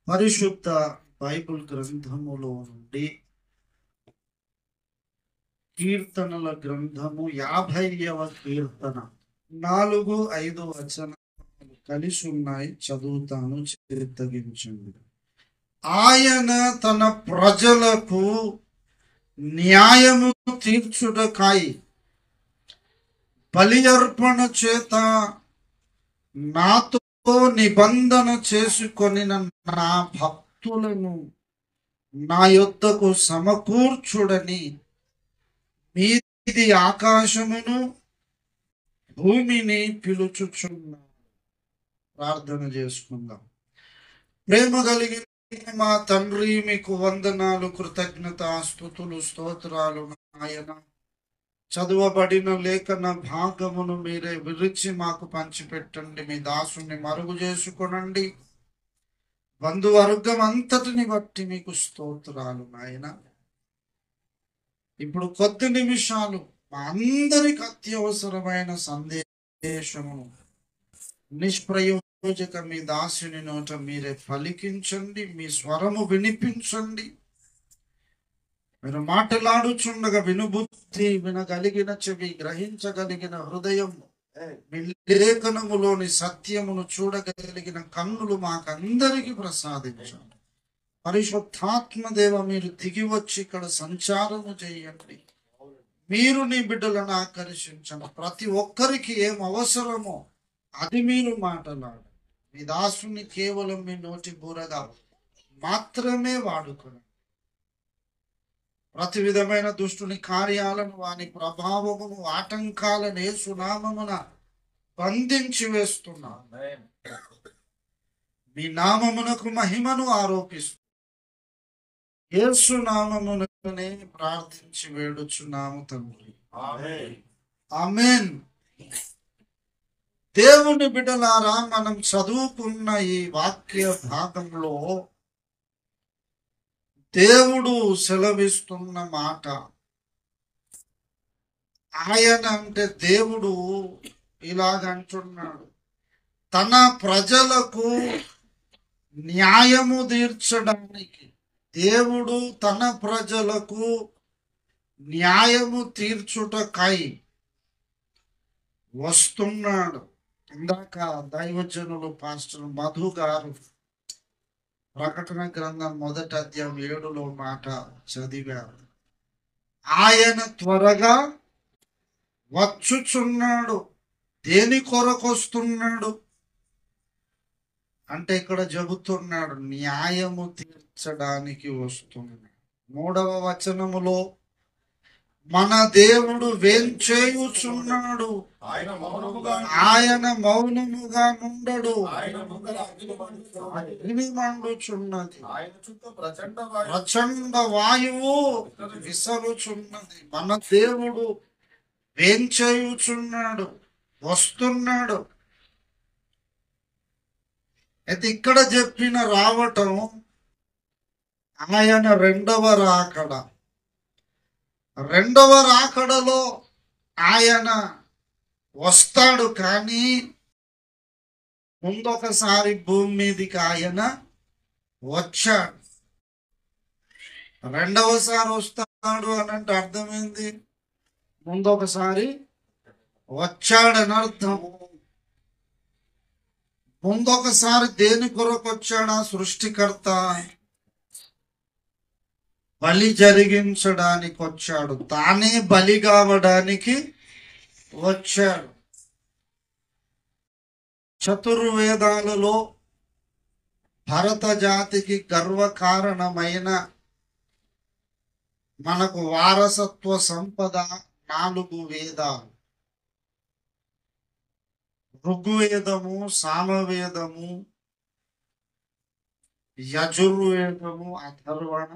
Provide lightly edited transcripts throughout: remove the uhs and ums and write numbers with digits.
పరిశుద్ధ బైబిల్ గ్రంథములో నుండి కీర్తనల గ్రంథము 50వ కీర్తన 4-5 వచనాలు కలిసి ఉన్నాయి. చదువుతాను, చిత్తగించండి. ఆయన తన ప్రజలకు న్యాయము తీర్చుటకై బలి అర్పణ చేత నాతో నిబంధన చేసుకొని నా భక్తులను నా యొద్దకు సమకూర్చుడని మీది ఆకాశమును భూమిని పిలుచుచున్నా. ప్రార్థన చేసుకుందాం. ప్రేమ కలిగిన మా తండ్రి, మీకు వందనాలు, కృతజ్ఞత, స్తుతులు, స్తోత్రాలు. ఆయన చదువబడిన లేఖన భాగమును మీరే విరిచి మాకు పంచిపెట్టండి. మీ దాసుని మరుగు చేసుకొనండి. బంధువర్గం అంతటిని బట్టి మీకు స్తోత్రాలు నాయన. ఇప్పుడు కొద్ది నిమిషాలు మా అందరికి అత్యవసరమైన సందేశమును నిష్ప్రయోజక మీ దాసుని నోట మీరే పలికించండి. మీ స్వరము వినిపించండి. మీరు మాట్లాడుచుండగా వినుబుద్ధి, వినగలిగిన చెవి, గ్రహించగలిగిన హృదయం, లేఖనములోని సత్యమును చూడగలిగిన కన్నులు మాకందరికి ప్రసాదించండి. పరిశుద్ధాత్మ దేవ, మీరు దిగి వచ్చి ఇక్కడ సంచారము చేయండి. మీరు నీ బిడ్డలను ఆకర్షించండి. ప్రతి ఒక్కరికి ఏం అవసరమో అది మీరు మాట్లాడండి. మీ దాసుని కేవలం మీ నోటి బూరగా మాత్రమే వాడుకోండి. ప్రతి విధమైన దుష్టుని కార్యాలను, వాని ప్రభావమును, ఆటంకాలను యేసు నామమున బంధించి వేస్తున్నాం. మీ నామమునకు మహిమను ఆరోపిస్తూ యేసు నామముననే ప్రార్థించి వేడుచున్నాము తండ్రి. ఆమేన్. దేవుని బిడ్డలారా, మనం చదువుకున్న ఈ వాక్య భాగంలో దేవుడు సెలవిస్తున్న మాట, ఆయన అంటే దేవుడు ఇలాగంటున్నాడు, తన ప్రజలకు న్యాయము తీర్చడానికి, దేవుడు తన ప్రజలకు న్యాయము తీర్చుటకై వస్తున్నాడు. ఇందాక దైవజనులు పాస్టర్ మధు గారు ప్రకటన గ్రంథం 1వ అధ్యాయం 7లో మాట చదివారు. ఆయన త్వరగా వచ్చుచున్నాడు. దేని కొరకు వస్తున్నాడు అంటే ఇక్కడ చెబుతున్నాడు, న్యాయము తీర్చడానికి వస్తున్నాడు. 3వ వచనములో మన దేవుడు వేంచేయుచున్నాడు, ఆయన మౌనముగా నుండడు, అగ్ని మండుచున్నది, ప్రచండ వాయువు విసరుచున్నది. మన దేవుడు వేంచేయుచున్నాడు, వస్తున్నాడు. అయితే ఇక్కడ చెప్పిన రావటం ఆయన రెండవ రాకడ. రెండవ రాకడలో ఆయన వస్తాడు, కానీ ముందొకసారి భూమి మీదకి ఆయన వచ్చాడు. రెండవసారి వస్తాడు అని అంటే అర్థమైంది, ముందొకసారి వచ్చాడని అర్థం. ముందొకసారి దేని కొరకు వచ్చాడా? సృష్టికర్త బలి జరిగించడానికి వచ్చాడు, తానే బలి కావడానికి వచ్చాడు. చతుర్వేదాలలో భరత జాతికి గర్వకారణమైన మనకు వారసత్వ సంపద 4 వేదాలు: ఋగ్వేదము, సామవేదము, యజుర్వేదము, అథర్వణ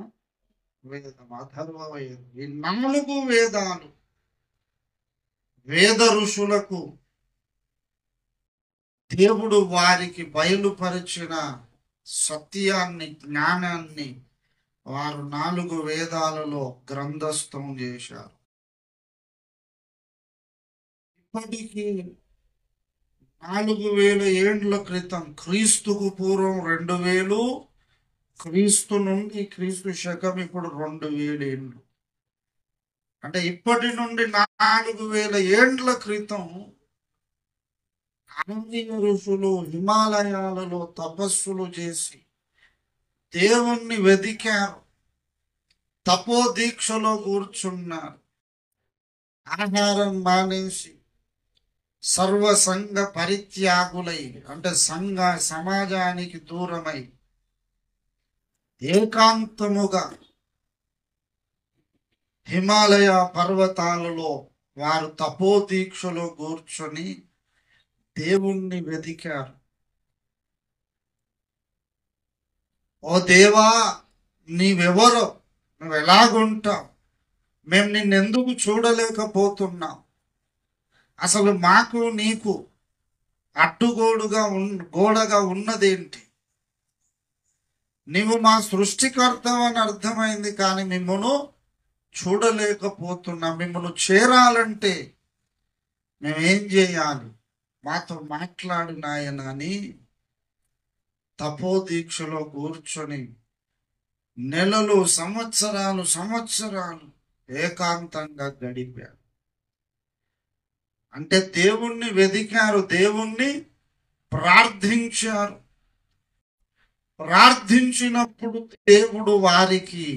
వేదం, అథర్వ వేదం. ఈ 4 వేదాలు వేద ఋషులకు దేవుడు వారికి బయలుపరిచిన సత్యాన్ని, జ్ఞానాన్ని వారు 4 వేదాలలో గ్రంథస్థం చేశారు. ఇప్పటికీ 4000 ఏండ్ల క్రితం, క్రీస్తుకు పూర్వం 2000 క్రీస్తు నుండి క్రీస్తు శకం ఇప్పుడు 2000 ఏండ్లు. అంటే ఇప్పటి నుండి 4000 ఏండ్ల క్రితం ఆంధ్రీయ ఋషులు హిమాలయాలలో తపస్సులు చేసి దేవుణ్ణి వెదికారు, తపో దీక్షలో కూర్చున్నారు, ఆహారం మానేసి సర్వ సంఘ పరిత్యాగులై, అంటే సంఘ సమాజానికి దూరమై ఏకాంతముగా హిమాలయ పర్వతాలలో వారు తపో దీక్షలో కూర్చొని దేవుణ్ణి వెదికారు. ఓ దేవా, నీవెవరో, నువ్వు ఎలాగుంటావు, మేము నిన్నెందుకు చూడలేకపోతున్నాం, అసలు మాకు నీకు గోడగా ఉన్నదేంటి, నీవు మా సృష్టికర్తవని అర్థమైంది, కానీ మిమ్మను చూడలేకపోతున్నాం, మిమ్మల్ని చేరాలంటే మేమేం చేయాలి, మాతో మాట్లాడు నాయన అని తపోదీక్షలో కూర్చొని నెలలు సంవత్సరాలు ఏకాంతంగా గడిపారు. అంటే దేవుణ్ణి వెదికారు, దేవుణ్ణి ప్రార్థించారు. ప్రార్థించినప్పుడు దేవుడు వారికి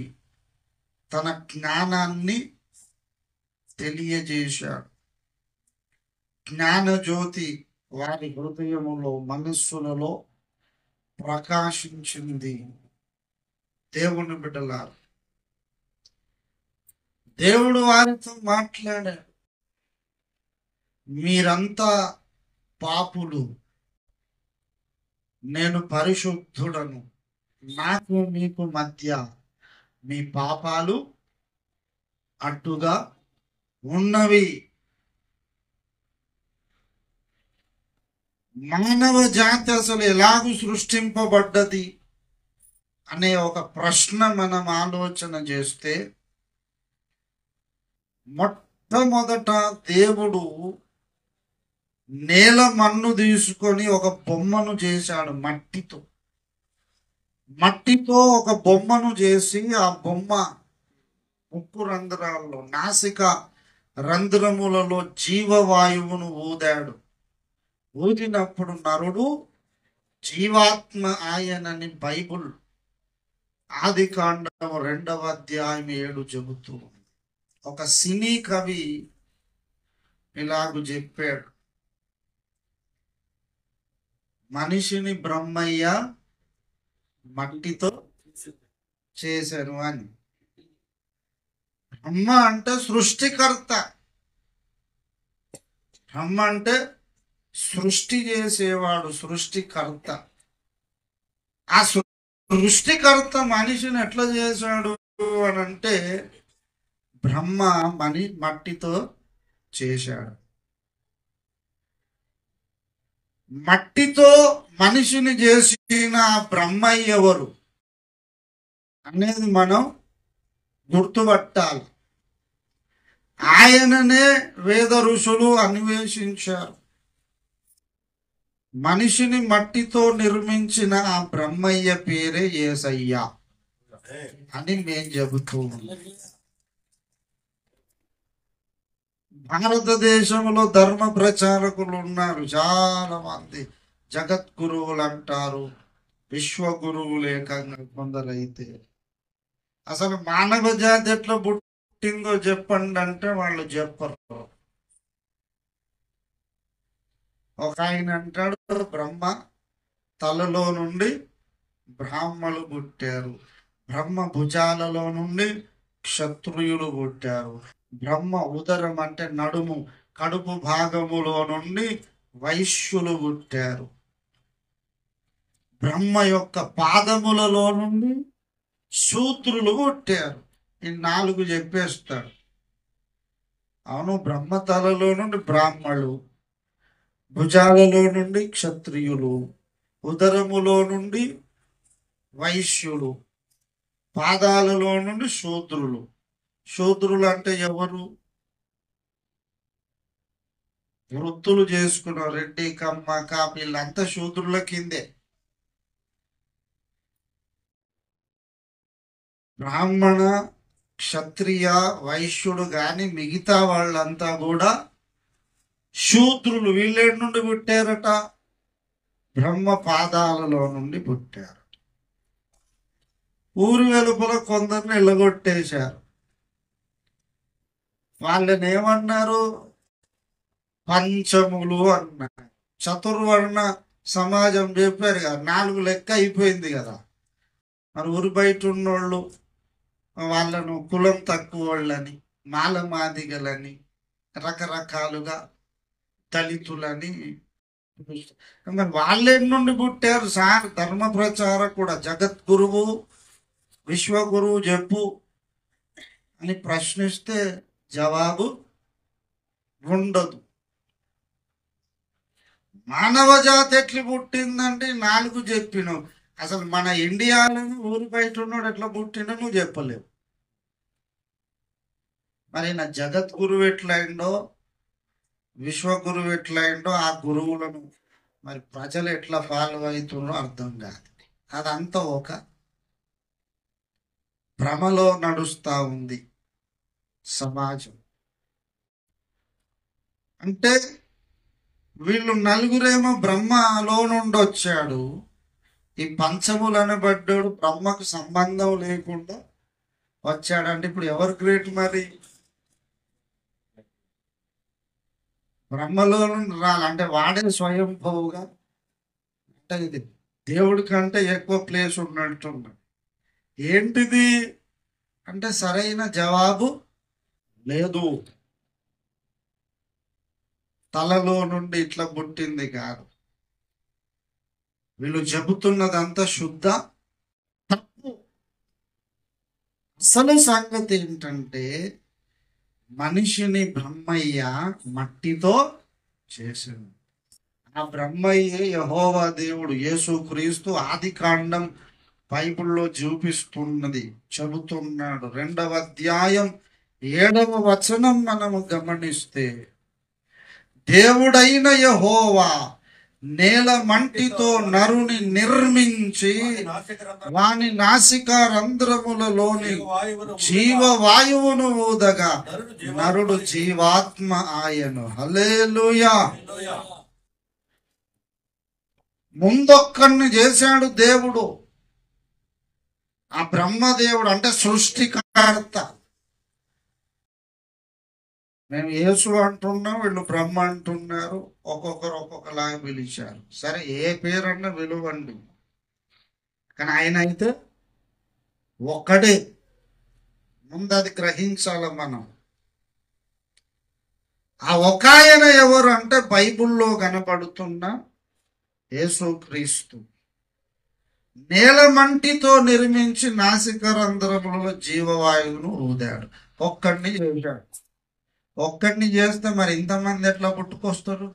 తన జ్ఞానాన్ని తెలియజేశాడు. జ్ఞానజ్యోతి వారి హృదయములో, మనస్సులలో ప్రకాశించింది. దేవుని బిడ్డలారు, దేవుడు వారితో మాట్లాడాడు, మీరంతా పాపులు, నేను పరిశుద్ధుడను, నాకు మీకు మధ్య మీ పాపాలు అడ్డుగా ఉన్నవి. మానవ జాతి అసలు ఎలాగూ సృష్టింపబడ్డది అనే ఒక ప్రశ్న మనం ఆలోచన చేస్తే, మొట్టమొదట దేవుడు నేల మన్ను తీసుకొని ఒక బొమ్మను చేశాడు. మట్టితో ఒక బొమ్మను చేసి ఆ బొమ్మ ముక్కు రంధ్రాల్లో, నాసిక రంధ్రములలో జీవవాయువును ఊదాడు. ఊదినప్పుడు నరుడు జీవాత్మ ఆయనని బైబుల్ ఆదికాండం 2వ అధ్యాయం 7 చెబుతూ, ఒక సినీ కవి ఇలాగూ చెప్పాడు, మనిషిని బ్రహ్మయ్య మట్టితో చేశాను అని. బ్రహ్మ అంటే సృష్టికర్త, బ్రహ్మ అంటే సృష్టి చేసేవాడు, సృష్టికర్త. ఆ సృష్టికర్త మనిషిని ఎట్లా చేశాడు అని అంటే, బ్రహ్మ మట్టితో చేశాడు. మట్టితో మనిషిని చేసిన బ్రహ్మ ఎవరు అనేది మనం గుర్తుపట్టాలి. ఆయననే వేద ఋషులు అన్వేషించారు. మనిషిని మట్టితో నిర్మించిన ఆ బ్రహ్మయ్య పేరే యేసయ్య అని మేము చెబుతూ ఉన్నాం. భారతదేశంలో ధర్మ ప్రచారకులు ఉన్నారు చాలా మంది, జగద్గురువులు అంటారు, విశ్వగురువులు ఏకంగా కొందరైతే. అసలు మానవ జాతి ఎట్లా పుట్టిందో చెప్పండి అంటే వాళ్ళు చెప్పరు. ఒక ఆయన అంటాడు, బ్రహ్మ తలలో నుండి బ్రాహ్మలు పుట్టారు, బ్రహ్మ భుజాలలో నుండి క్షత్రియులు పుట్టారు, బ్రహ్మ ఉదరం అంటే నడుము కడుపు భాగములో నుండి వైశ్యులు పుట్టారు, బ్రహ్మ యొక్క పాదములలో నుండి శూద్రులు పుట్టారు. ఈ 4 చెప్పేస్తాడు. అవును, బ్రహ్మ తలలో నుండి బ్రాహ్మలు, భుజాలలో నుండి క్షత్రియులు, ఉదరములో నుండి వైశ్యులు, పాదాలలో నుండి శూద్రులు. శూద్రులు అంటే ఎవరు? వృత్తులు చేసుకున్న రెడ్డి, కమ్మ, కాపీళ్ళంతా శూద్రుల కిందే. బ్రాహ్మణ, క్షత్రియ, వైశ్యుడు గాని మిగతా వాళ్ళంతా కూడా శూద్రులు. వీళ్ళేటి నుండి పుట్టారట? బ్రహ్మ పాదాలలో నుండి పుట్టారు. ఊరు వెలుపల కొందరిని ఎల్లగొట్టేశారు. వాళ్ళని ఏమన్నారు? పంచములు అన్నారు. చతుర్వర్ణ సమాజం చెప్పారు కదా, 4 లెక్క అయిపోయింది కదా. మరి ఊరు బయట ఉన్నోళ్ళు వాళ్ళను కులం తక్కువ వాళ్ళని, మాలమాదిగలని, రకరకాలుగా దళితులని. మరి వాళ్ళేటి నుండి పుట్టారు సార్? ధర్మ ప్రచారకుడు, జగద్గురువు, విశ్వగురువు చెప్పు అని ప్రశ్నిస్తే జవాబు ఉండదు. మానవ జాతి ఎట్లా పుట్టిందంటే 4 చెప్పినావు. అసలు మన ఇండియాలో ఊరు బయట ఉన్నాడు ఎట్లా పుట్టిండో నువ్వు చెప్పలేవు. మరి నా జగద్గురువు ఎట్లయిండో, విశ్వగురువు ఎట్లయిండో, ఆ గురువులను మరి ప్రజలు ఎట్లా ఫాలో అవుతుండో అర్థం కాదు. అదంతా ఒక భ్రమలో నడుస్తూ ఉంది సమాజం. అంటే వీళ్ళు 4 బ్రహ్మలో నుండి వచ్చాడు. ఈ పంచములు అనబడ్డాడు బ్రహ్మకు సంబంధం లేకుండా వచ్చాడంటే ఇప్పుడు ఎవరు గ్రేట్? మరి బ్రహ్మలో నుండి రాలంటే వాడే స్వయంభవుగా, అంటే ఇది దేవుడి కంటే ఎక్కువ ప్లేస్ ఉన్నట్టున్నాడు. ఏంటిది అంటే సరైన జవాబు లేదు. తలలో నుండి ఇట్లా పుట్టింది కాదు. వీళ్ళు చెబుతున్నదంతా శుద్ధ తప్పు. అసలు సంగతి ఏంటంటే మనిషిని బ్రహ్మయ్య మట్టితో చేసింది. ఆ బ్రహ్మయ్యే యెహోవా దేవుడు, యేసుక్రీస్తు. ఆది కాండం బైబిల్లో చూపిస్తున్నది, చెబుతున్నాడు. 2వ అధ్యాయం 7వ వచనం మనము గమనిస్తే, దేవుడైన యెహోవా నేల మంటితో నరుని నిర్మించి వాని నాసిక రంధ్రములలోని జీవవాయువును ఊదగా నరుడు జీవాత్మ ఆయను. హల్లెలూయా. ముందొక్కడిని చేశాడు దేవుడు. ఆ బ్రహ్మదేవుడు అంటే సృష్టికర్త. మేము యేసు అంటున్నాం, వీళ్ళు బ్రహ్మ అంటున్నారు. ఒక్కొక్కరు ఒక్కొక్కలాగా పిలిచారు. సరే, ఏ పేరన్నా విలువండి, కానీ ఆయన అయితే ఒక్కడే. ముందు అది గ్రహించాలి మనం. ఆ ఒక ఆయన ఎవరు అంటే బైబిల్లో కనపడుతున్న యేసుక్రీస్తు. నేలమంటితో నిర్మించి నాసిక రంధ్రములలో జీవవాయువును ఊదాడు. ఒక్కడిని చేశాడు. ఒక్కడిని చేస్తే మరి ఇంతమంది ఎట్లా పుట్టుకొస్తారు?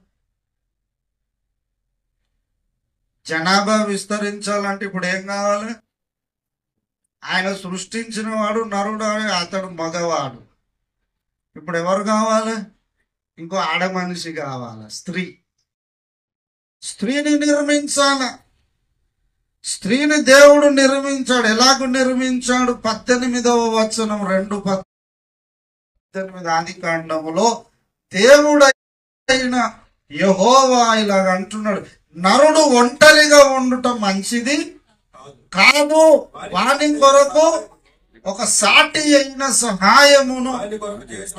జనాభా విస్తరించాలంటే ఇప్పుడు ఏం కావాలి? ఆయన సృష్టించిన వాడు నరుడు, అతడు మగవాడు. ఇప్పుడు ఎవరు కావాలి? ఇంకో ఆడ మనిషి కావాలి, స్త్రీ. స్త్రీని నిర్మించాల. స్త్రీని దేవుడు నిర్మించాడు. ఎలాగూ నిర్మించాడు? 18వ వచనం 2:18 ఆది కాండములో దేవుడైన యెహోవా ఇలాగ అంటున్నాడు, నరుడు ఒంటరిగా ఉండటం మంచిది కాదు, వాని కొరకు ఒక సాటి అయిన సహాయమును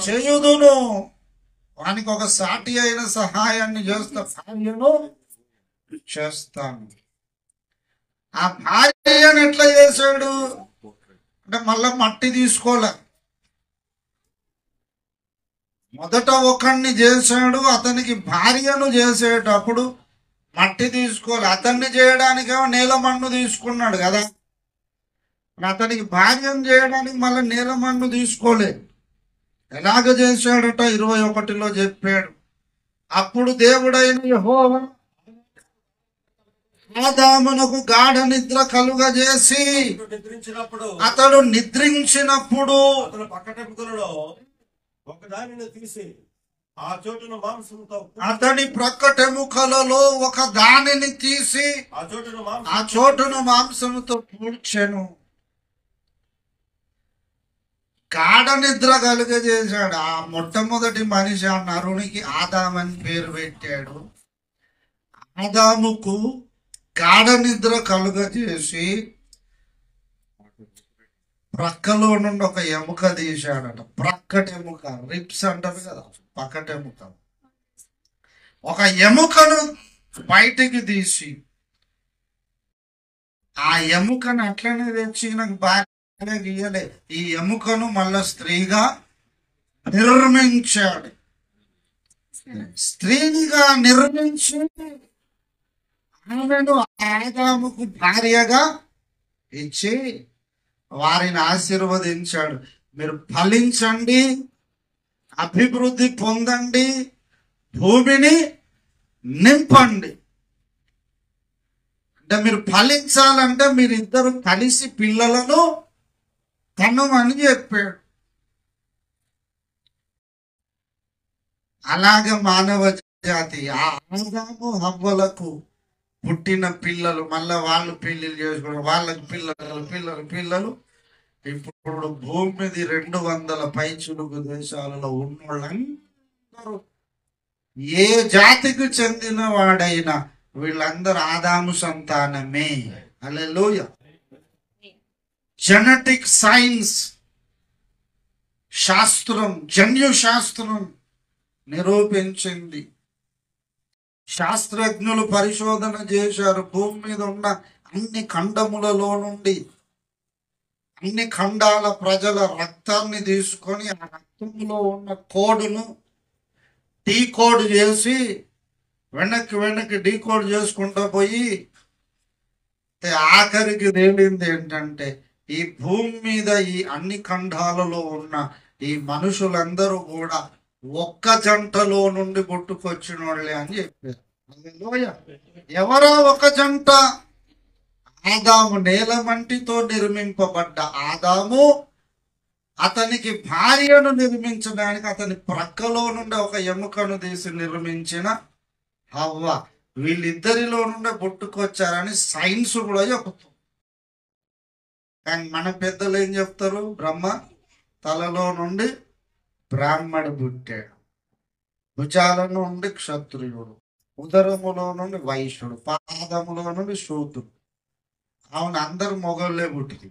చేయుదును. వానికి ఒక సాటి అయిన సహాయాన్ని భార్యను చేస్తాను. ఆ భార్యను ఎట్లా చేశాడు అంటే మళ్ళా మట్టి తీసుకోలే. మొదట ఒకడిని చేశాడు, అతనికి భార్యను చేసేటప్పుడు మట్టి తీసుకోలే. అతన్ని చేయడానికేమో నేల మన్ను తీసుకున్నాడు కదా, అతనికి భార్యను చేయడానికి మళ్ళీ నేల మన్ను తీసుకోలే. ఎలాగ చేశాడట 21లో చెప్పాడు. అప్పుడు దేవుడైన యెహోవా ఆదామునకు గాఢ నిద్ర కలుగజేసి అతడు నిద్రించినప్పుడు అతని ప్రక్కటెముకలలో ఒక దానిని తీసి ఆ చోటును మాంసముతో పూడ్చెను. గాఢ నిద్ర కలుగజేశాడు. ఆ మొట్టమొదటి మనిషి ఆ నరునికి ఆదామని పేరు పెట్టాడు. ఆదాముకు గాఢ నిద్ర కలుగజేసి ప్రక్కలో నుండి ఒక ఎముక తీశాడట. ప్రక్కటి ఎముక, రిప్స్ అంటారు కదా, పక్కటి ఎముక. ఒక ఎముకను బయటికి తీసి ఆ ఎముకను అట్లనే తెచ్చి నాకు బాగా గీయలే, ఈ ఎముకను మళ్ళా స్త్రీగా నిర్మించాడు. స్త్రీనిగా నిర్మించి ఆమెను ఆదాముకు భార్యగా ఇచ్చి వారిని ఆశీర్వదించాడు. మీరు ఫలించండి, అభివృద్ధి పొందండి, భూమిని నింపండి. అంటే మీరు ఫలించాలంటే మీరిద్దరు కలిసి పిల్లలను కనుమని చెప్పాడు. అలాగే మానవ జాతి ఆ ఆదాము హవ్వలకు పుట్టిన పిల్లలు మళ్ళా వాళ్ళు పెళ్లిళ్ళు చేసుకోవడం, వాళ్ళకి పిల్లలు ఇప్పుడు భూమి మీద 200 పైచులుగు దేశాలలో ఉన్నోళ్ళందరూ ఏ జాతికి చెందిన వాడైనా వీళ్ళందరూ ఆదాము సంతానమే. హల్లెలూయా. జెనెటిక్ సైన్స్ శాస్త్రం, జన్యు శాస్త్రం నిరూపించింది. శాస్త్రజ్ఞులు పరిశోధన చేశారు. భూమి మీద ఉన్న అన్ని ఖండములలో నుండి అన్ని ఖండాల ప్రజల రక్తాన్ని తీసుకొని ఆ రక్తంలో ఉన్న కోడ్ను డీకోడ్ చేసి వెనక్కి డీకోడ్ చేసుకుంటూ పోయి ఆఖరికి తేలింది ఏంటంటే ఈ భూమి మీద ఈ అన్ని ఖండాలలో ఉన్న ఈ మనుషులందరూ కూడా ఒక్క జంటలో నుండి పుట్టుకొచ్చిన వాళ్ళే అని చెప్పారు. ఎవరో ఒక జంట? ఆదాము. నేల మంటితో నిర్మింపబడ్డ ఆదాము అతనికి భార్యను నిర్మించడానికి అతని ప్రక్కలో నుండి ఒక ఎముకను తీసి నిర్మించిన హవ్వ. వీళ్ళిద్దరిలో నుండి పుట్టుకొచ్చారని సైన్స్ కూడా చెబుతుంది. కానీ మన పెద్దలు ఏం చెప్తారు? బ్రహ్మ తలలో నుండి బ్రాహ్మడు పుట్టాడు, భుజాల నుండి క్షత్రియుడు, ఉదరములో నుండి వైశ్యుడు, పాదములో నుండి శూద్రుడు. అవును, అందరు మొగళ్ళే పుట్టింది.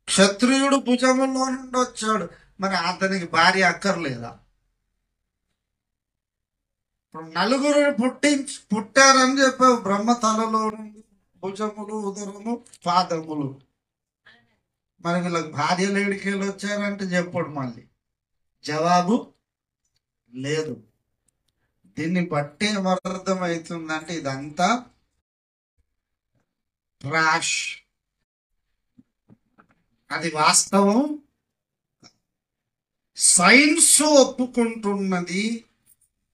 క్షత్రియుడు భుజములో నుండి వచ్చాడు, మరి అతనికి భార్య అక్కర్లేదా? ఇప్పుడు నలుగురు పుట్టారని చెప్పావు. బ్రహ్మ తలలో నుండి భుజములు, ఉదరము, పాదములు. మరి వీళ్ళకి భార్యలు ఏడికేళ్ళు వచ్చారంటే చెప్పడు. మళ్ళీ జవాబు లేదు. దీన్ని బట్టి ఏమర్థమవుతుందంటే ఇదంతా ట్రాష్. అది వాస్తవం. సైన్స్ ఒప్పుకుంటున్నది,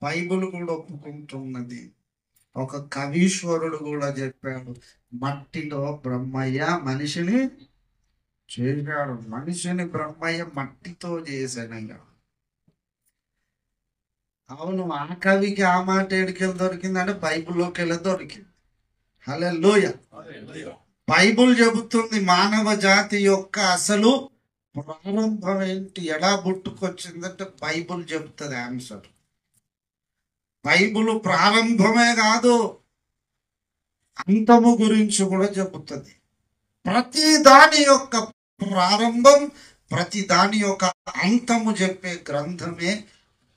బైబిల్ కూడా ఒప్పుకుంటున్నది. ఒక కవీశ్వరుడు కూడా చెప్పాడు, మట్టిలో బ్రహ్మయ్య మనిషిని చేశాడు. మనిషిని బ్రహ్మయ్య మట్టితో చేశానయ్యా. అవును, ఆ కవికి ఆ మాట ఎడికెళ్ళి దొరికిందంటే బైబిల్లోకి వెళ్ళి దొరికింది. హల్లెలూయా. బైబిల్ చెబుతుంది మానవ జాతి యొక్క అసలు ప్రారంభం ఏంటి, ఎలా పుట్టుకొచ్చిందంటే బైబిల్ చెబుతుంది ఆన్సర్. బైబిల్ ప్రారంభమే కాదు, అంతము గురించి కూడా చెబుతుంది. ప్రతి దాని యొక్క ప్రారంభం, ప్రతి దాని యొక్క అంతము చెప్పే గ్రంథమే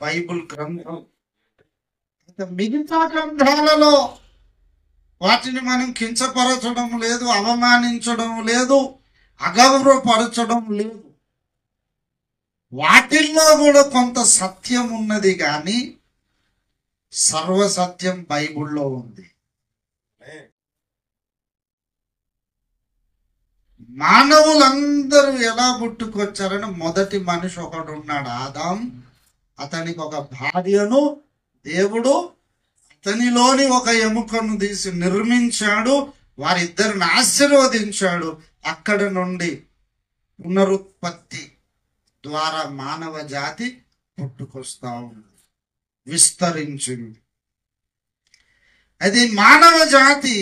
బైబిల్ గ్రంథం. మిగతా గ్రంథాలలో వాటిని మనం కించపరచడం లేదు, అవమానించడం లేదు, అగౌరవపరచడం లేదు. వాటిల్లో కూడా కొంత సత్యం ఉన్నది, కానీ సర్వసత్యం బైబిల్లో ఉంది. మానవులందరూ ఎలా పుట్టుకొచ్చారని మొదటి మనిషి ఒకడు ఉన్నాడు, ఆదాం. అతనికి ఒక భార్యను దేవుడు అతనిలోని ఒక ఎముకను తీసి నిర్మించాడు, వారిద్దరిని ఆశీర్వదించాడు. అక్కడ నుండి పునరుత్పత్తి ద్వారా మానవ జాతి పుట్టుకొచ్చింది. బయటకు వస్తా ఉంది, విస్తరించింది. అది మానవ జాతి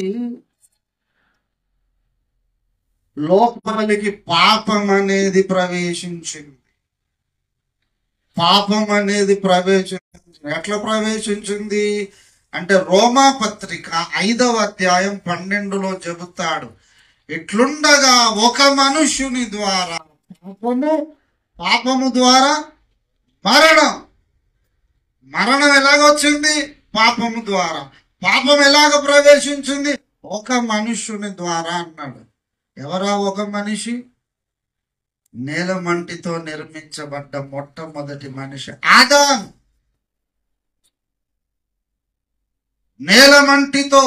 లోపలికి పాపం అనేది ప్రవేశించింది. పాపం అనేది ప్రవేశించింది. ఎట్లా ప్రవేశించింది అంటే రోమా పత్రిక 5వ అధ్యాయం 12లో చెబుతాడు, ఇట్లుండగా ఒక మనుష్యుని ద్వారా పాపము ద్వారా మరణం ఎలాగొచ్చింది? పాపము ద్వారా. పాపం ఎలాగ ప్రవేశించింది? ఒక మనుష్యుని ద్వారా అన్నాడు. ఎవరా ఒక మనిషి? నేలమంటితో నిర్మించబడ్డ మొట్టమొదటి మనిషి ఆదాం. నేలమంటితో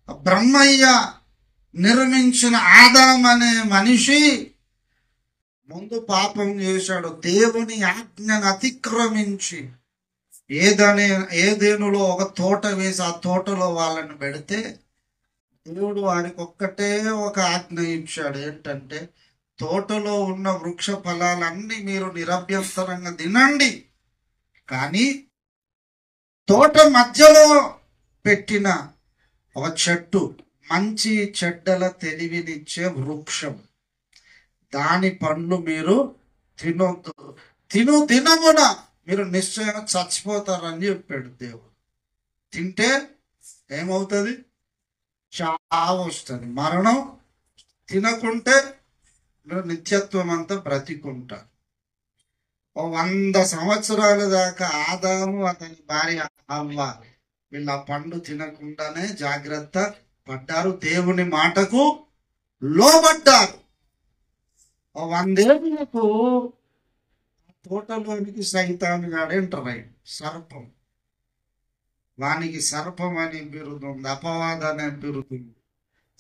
బ్రహ్మయ్య నిర్మించిన ఆదాం అనే మనిషి ముందు పాపం చేశాడు. దేవుని ఆజ్ఞను అతిక్రమించి ఏదేనులో ఒక తోట వేసి ఆ తోటలో వాళ్ళని పెడితే దేవుడు వారికి ఒక్కటే ఒక ఆజ్ఞ ఇచ్చాడు. ఏంటంటే తోటలో ఉన్న వృక్ష ఫలాలన్నీ మీరు నిరభ్యంతరంగా తినండి, కానీ తోట మధ్యలో పెట్టిన ఒక చెట్టు మంచి చెడ్డల తెలివినిచ్చే వృక్షం, దాని పండ్లు మీరు తినొద్దు, దినమున మీరు నిశ్చయంగా చచ్చిపోతారని చెప్పాడు దేవుడు. తింటే ఏమవుతుంది? చావు వస్తుంది, మరణం. తినకుంటే మీరు నిత్యత్వం అంతా బ్రతికుంటారు. 100 సంవత్సరాల దాకా ఆదాము అతని భార్య హవ్వ వీళ్ళ పండు తినకుండానే జాగ్రత్త పడ్డారు, దేవుని మాటకు లోబడ్డారు. 100 ఏళ్లకు తోటలోనికి సైతాను గాడు ఎంటర్ అయ్యాడు. సర్పం, వానికి సర్పం అని బిరుదుంది, అపవాద అనే బిరుదుంది,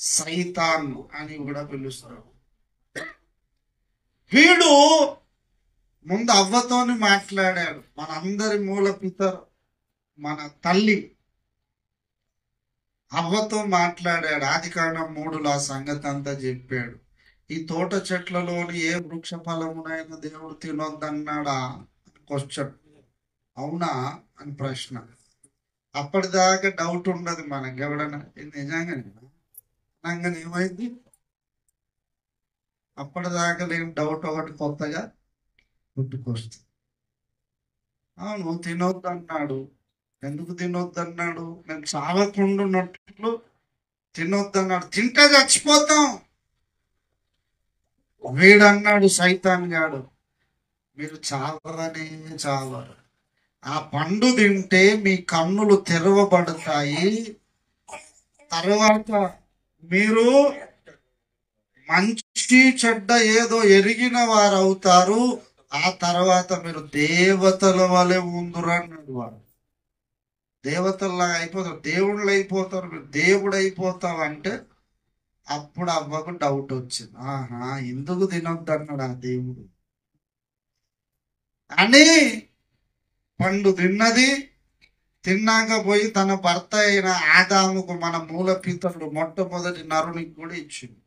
సైతాన్ అని కూడా పిలుస్తారు. వీడు ముందు అవ్వతోని మాట్లాడాడు. మనందరి మూల పితరు మన తల్లి అవ్వతో మాట్లాడాడు. ఆదికాండం 3లో ఆ సంగతి అంతా చెప్పాడు. ఈ తోట చెట్లలోని ఏ వృక్ష ఫలమునైనా దేవుడు తినొద్దన్నాడా క్వశ్చన్. అవునా అని ప్రశ్న. అప్పటిదాకా డౌట్ ఉండదు మనకి. ఎవడన్నా నిజంగానే ఏమైంది? అప్పటిదాకా లేని డౌట్ ఒకటి కొత్తగా పుట్టుకొస్తుంది. అవును తినొద్దు అన్నాడు. ఎందుకు తినొద్దన్నాడు? మేము చావకుండా ఉన్నట్లు తినొద్దన్నాడు. తింటే చచ్చిపోతాం. వీడన్నాడు సైతాన్ గాడు, మీరు చావనే చావరు, ఆ పండు తింటే మీ కన్నులు తెరవబడతాయి, తర్వాత మీరు మంచి చెడ్డ ఏదో ఎరిగిన వారు అవుతారు, ఆ తర్వాత మీరు దేవతల వలె ఉందురు అన్నాడు. వాడు దేవతల్లాగా అయిపోతారు, దేవుళ్ళు అయిపోతారు, మీరు దేవుడు అయిపోతావు అంటే అప్పుడు అవ్వకు డౌట్ వచ్చింది. ఆహా, ఎందుకు తినొద్దు అన్నాడు ఆ దేవుడు అని. పండు తిన్నది. తిన్నాక పోయి తన భర్త అయిన ఆదాముకు, మన మూల పితరుడు మొట్టమొదటి నరునికి కూడా ఇచ్చింది.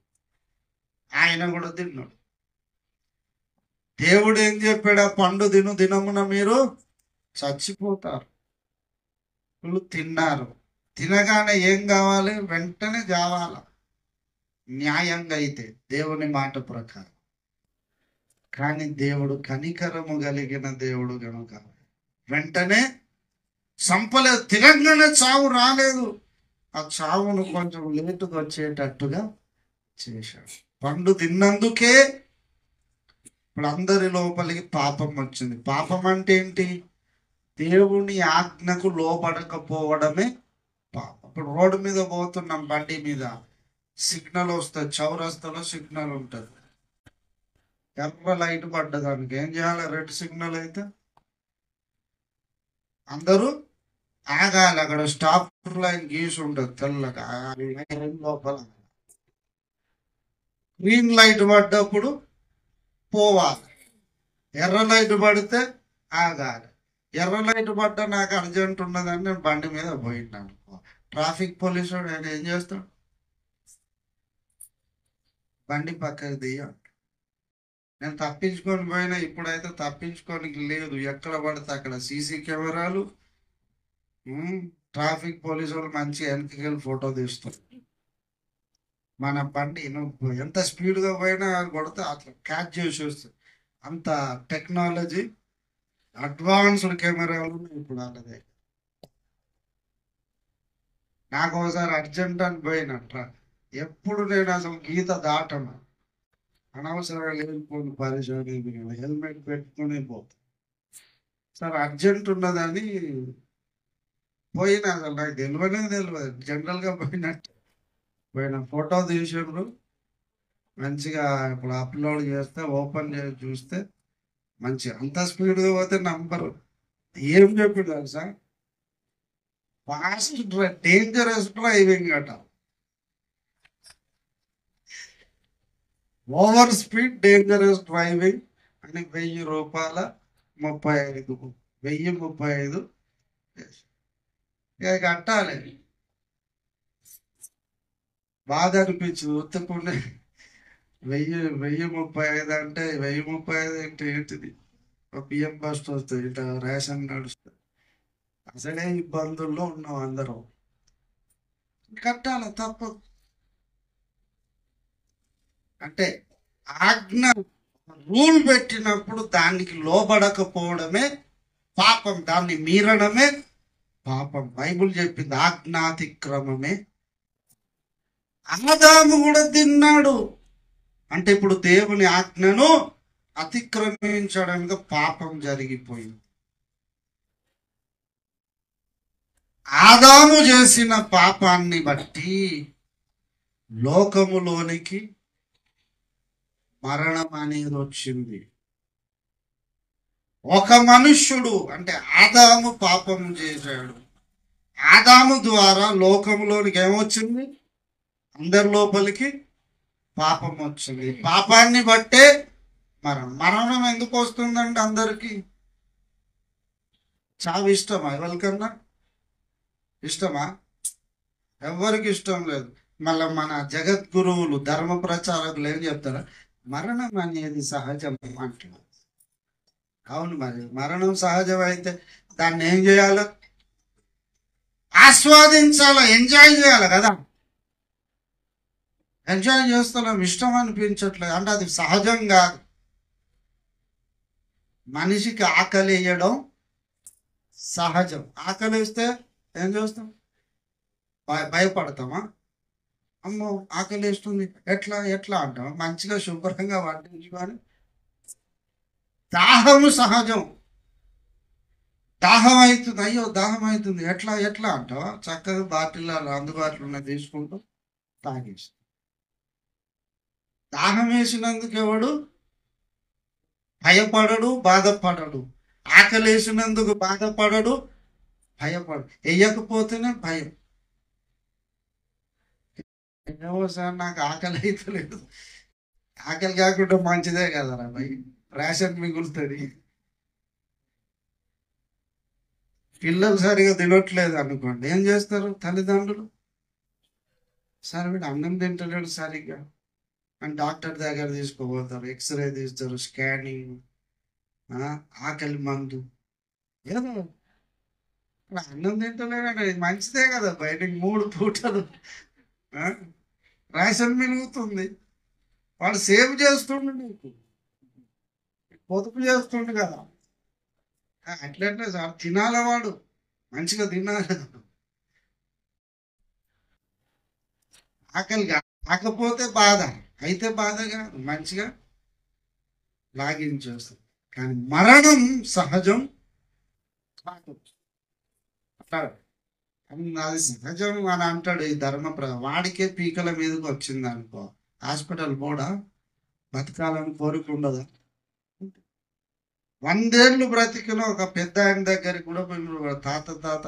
ఆయన కూడా తిన్నాడు. దేవుడు ఏం చెప్పాడు? ఆ పండు దినమున మీరు చచ్చిపోతారు. వీళ్ళు తిన్నారు. తినగానే ఏం కావాలి? వెంటనే కావాల, న్యాయంగా అయితే దేవుని మాట ప్రకారం. కానీ దేవుడు కనికరము కలిగిన దేవుడు కనుక వెంటనే సంపలేదు. తినగానే చావు రాలేదు, ఆ చావును కొంచెం లేటుగా వచ్చేటట్టుగా చేశాడు. పండు తిన్నందుకే ఇప్పుడు అందరి లోపలికి పాపం వచ్చింది. పాపం అంటే ఏంటి? దేవుని ఆజ్ఞకు లోబడకపోవడమే పాపం. ఇప్పుడు రోడ్డు మీద పోతున్నాం, బండి మీద సిగ్నల్ వస్తుంది, చౌరస్తాలో సిగ్నల్ ఉంటుంది, ఎర్ర లైట్ పడ్డదానికి ఏం చేయాలి? రెడ్ సిగ్నల్ అయితే అందరూ ఆగాలి. అక్కడ స్టాప్ లైన్ గీసి ఉంటుంది తెల్లగా లోపల. గ్రీన్ లైట్ పడ్డప్పుడు పోవాలి, ఎర్ర లైట్ పడితే ఆగాలి. ఎర్ర లైట్ పడ్డ నాకు అర్జెంట్ ఉన్నదని నేను బండి మీద పోయినాను. ట్రాఫిక్ పోలీసు ఆయన ఏం చేస్తాడు? బండి పక్కకి దియ్య, నేను తప్పించుకొని పోయినా, ఇప్పుడైతే తప్పించుకోనికి లేదు. ఎక్కడ పడితే అక్కడ సీసీ కెమెరాలు, ట్రాఫిక్ పోలీసు వాళ్ళు మంచిగా వెనక్కి వెళ్ళి ఫోటో తీస్తారు. మన బండి నువ్వు ఎంత స్పీడ్గా పోయినా కొడితే అట్లా క్యాచ్ చేసి వస్తుంది. అంత టెక్నాలజీ, అడ్వాన్స్డ్ కెమెరాలు ఇప్పుడు వాళ్ళదే. నాకు ఒకసారి అర్జెంట్ అని పోయినట్ట, ఎప్పుడు నేను అసలు గీత దాటను, అనవసరంగా లేనిపోయిన పరిచయం, హెల్మెట్ పెట్టుకుని పోతా. సార్ అర్జెంట్ ఉన్నదని పోయినా, అసలు నాకు తెలియదు, జనరల్గా పోయిన ఫోటో తీసినప్పుడు మంచిగా ఇప్పుడు అప్లోడ్ చేస్తే, ఓపెన్ చేసి చూస్తే మంచిగా అంత స్పీడ్గా పోతే నంబరు ఏం చెప్పింది సార్, ఫాస్ట్ డేంజరస్ డ్రైవింగ్ అట, ఓవర్ స్పీడ్ డేంజరస్ డ్రైవింగ్ అని 1000 రూపాయల 35, 1035 ఇక కట్టాలి. బాధ అనిపించింది ఉత్తకుండా. 1035 అంటే 1035 అంటే ఏంటిది, బియ్యం బస్ట్ వస్తుంది, ఇట్లా రేషన్ నడుస్తుంది. అసలే ఇబ్బందుల్లో ఉన్నాం అందరం, కట్టాలి తప్పదు. అంటే ఆజ్ఞ రూల్ పెట్టినప్పుడు దానికి లోబడకపోవడమే పాపం, దాన్ని మీరడమే పాపం. బైబుల్ చెప్పింది ఆజ్ఞాతిక్రమమే. ఆదాము కూడా తిన్నాడు అంటే ఇప్పుడు దేవుని ఆజ్ఞను అతిక్రమించడానికి పాపం జరిగిపోయింది. ఆదాము చేసిన పాపాన్ని బట్టి లోకములోనికి మరణం అనేది వచ్చింది. ఒక మనుష్యుడు అంటే ఆదాము పాపం చేశాడు. ఆదాము ద్వారా లోకంలోనికి ఏమొచ్చింది, అందరి లోపలికి పాపం వచ్చింది. పాపాన్ని బట్టే మరణం ఎందుకు వస్తుందంటే అందరికీ చావు ఇష్టమా? ఎవరికన్నా ఇష్టమా? ఎవరికి ఇష్టం లేదు. మళ్ళీ మన జగద్గురువులు, ధర్మ ప్రచారకులు ఏం చెప్తారా, మరణం అనేది సహజం అంటున్నారు. అవును, మరి మరణం సహజం అయితే దాన్ని ఏం చేయాలి, ఆస్వాదించాల, ఎంజాయ్ చేయాలి కదా. ఎంజాయ్ చేస్తున్నాం, ఇష్టం అనిపించట్లేదు అంటే అది సహజం కాదు. మనిషికి ఆకలి వేయడం సహజం. ఆకలి వేస్తే ఏం చేస్తాం, భయపడతామా? అమ్మో ఆకలి వేస్తుంది ఎట్లా ఎట్లా అంటాం, మంచిగా శుభ్రంగా వడ్డించుకొని. దాహము సహజం, దాహం అవుతుంది, అయ్యో దాహం అవుతుంది ఎట్లా ఎట్లా అంటావా, చక్కగా బాటిల్లో అందుబాటులో ఉన్న తీసుకుంటూ తాగేస్తాం. దాహం వేసినందుకు ఎవడు భయపడడు, బాధపడడు. ఆకలి వేసినందుకు బాధపడడు, భయపడు. వేయకపోతేనే భయం. ఏమో సార్ నాకు ఆకలి అయితే లేదు. ఆకలి కాకుండా మంచిదే కదరా భయ్, రేషన్ మిగులుతుంది. పిల్లలు సరిగా తినట్లేదు అనుకోండి, ఏం చేస్తారు తల్లిదండ్రులు, సార్ వీడు అన్నం తింటలేడు సరిగ్గా అని డాక్టర్ దగ్గర తీసుకుపోతారు, ఎక్స్రే తీస్తారు, స్కానింగ్, ఆకలి మందు. ఏదో అన్నం తింటలేడు, మంచిదే కదా, బయటకి 3 పూటలు రేషన్ మిగులుతుంది. వాడు సేవ్ చేస్తుండు, నీకు పొదుపు చేస్తుండు కదా. అట్లట్లే సార్ తినాల, వాడు మంచిగా తినాలి. ఆకలి కాకపోతే బాధ, అయితే బాధ కాదు, మంచిగా లాగించేస్తుంది. కానీ మరణం సహజం కాదు. అది సహజం అని అంటాడు ఈ వాడికే పీకల మీదకి వచ్చింది అనుకో, హాస్పిటల్ కూడా బతకాలని కోరుకుండదా? 100 ఏళ్ళు బ్రతికిన ఒక పెద్ద ఆయన దగ్గరికి కూడా పోయి, తాత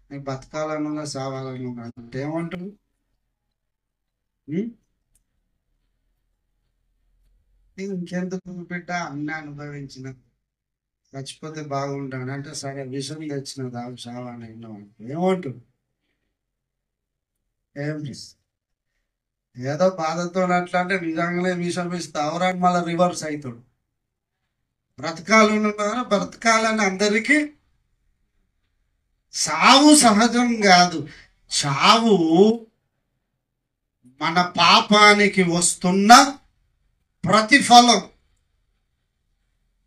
నీకు బతకాలనుగా సావాలను అంటే ఏమంటాడు, ఇంకెందుకు బిడ్డ అన్నీ అనుభవించిన, చచ్చిపోతే బాగుంటాను అంటే, సరే విషం తెచ్చిన దావు సావాని ఏమంటాడు, ఏం ఏదో బాధతో అట్లా అంటే నిజంగానే విషం ఇస్తే అవరాన్ని మళ్ళీ రివర్స్ అవుతాడు. బ్రతకాలని ఉన్నారా? బ్రతకాలని అందరికీ. చావు సహజం కాదు. చావు మన పాపానికి వస్తున్న ప్రతిఫలం.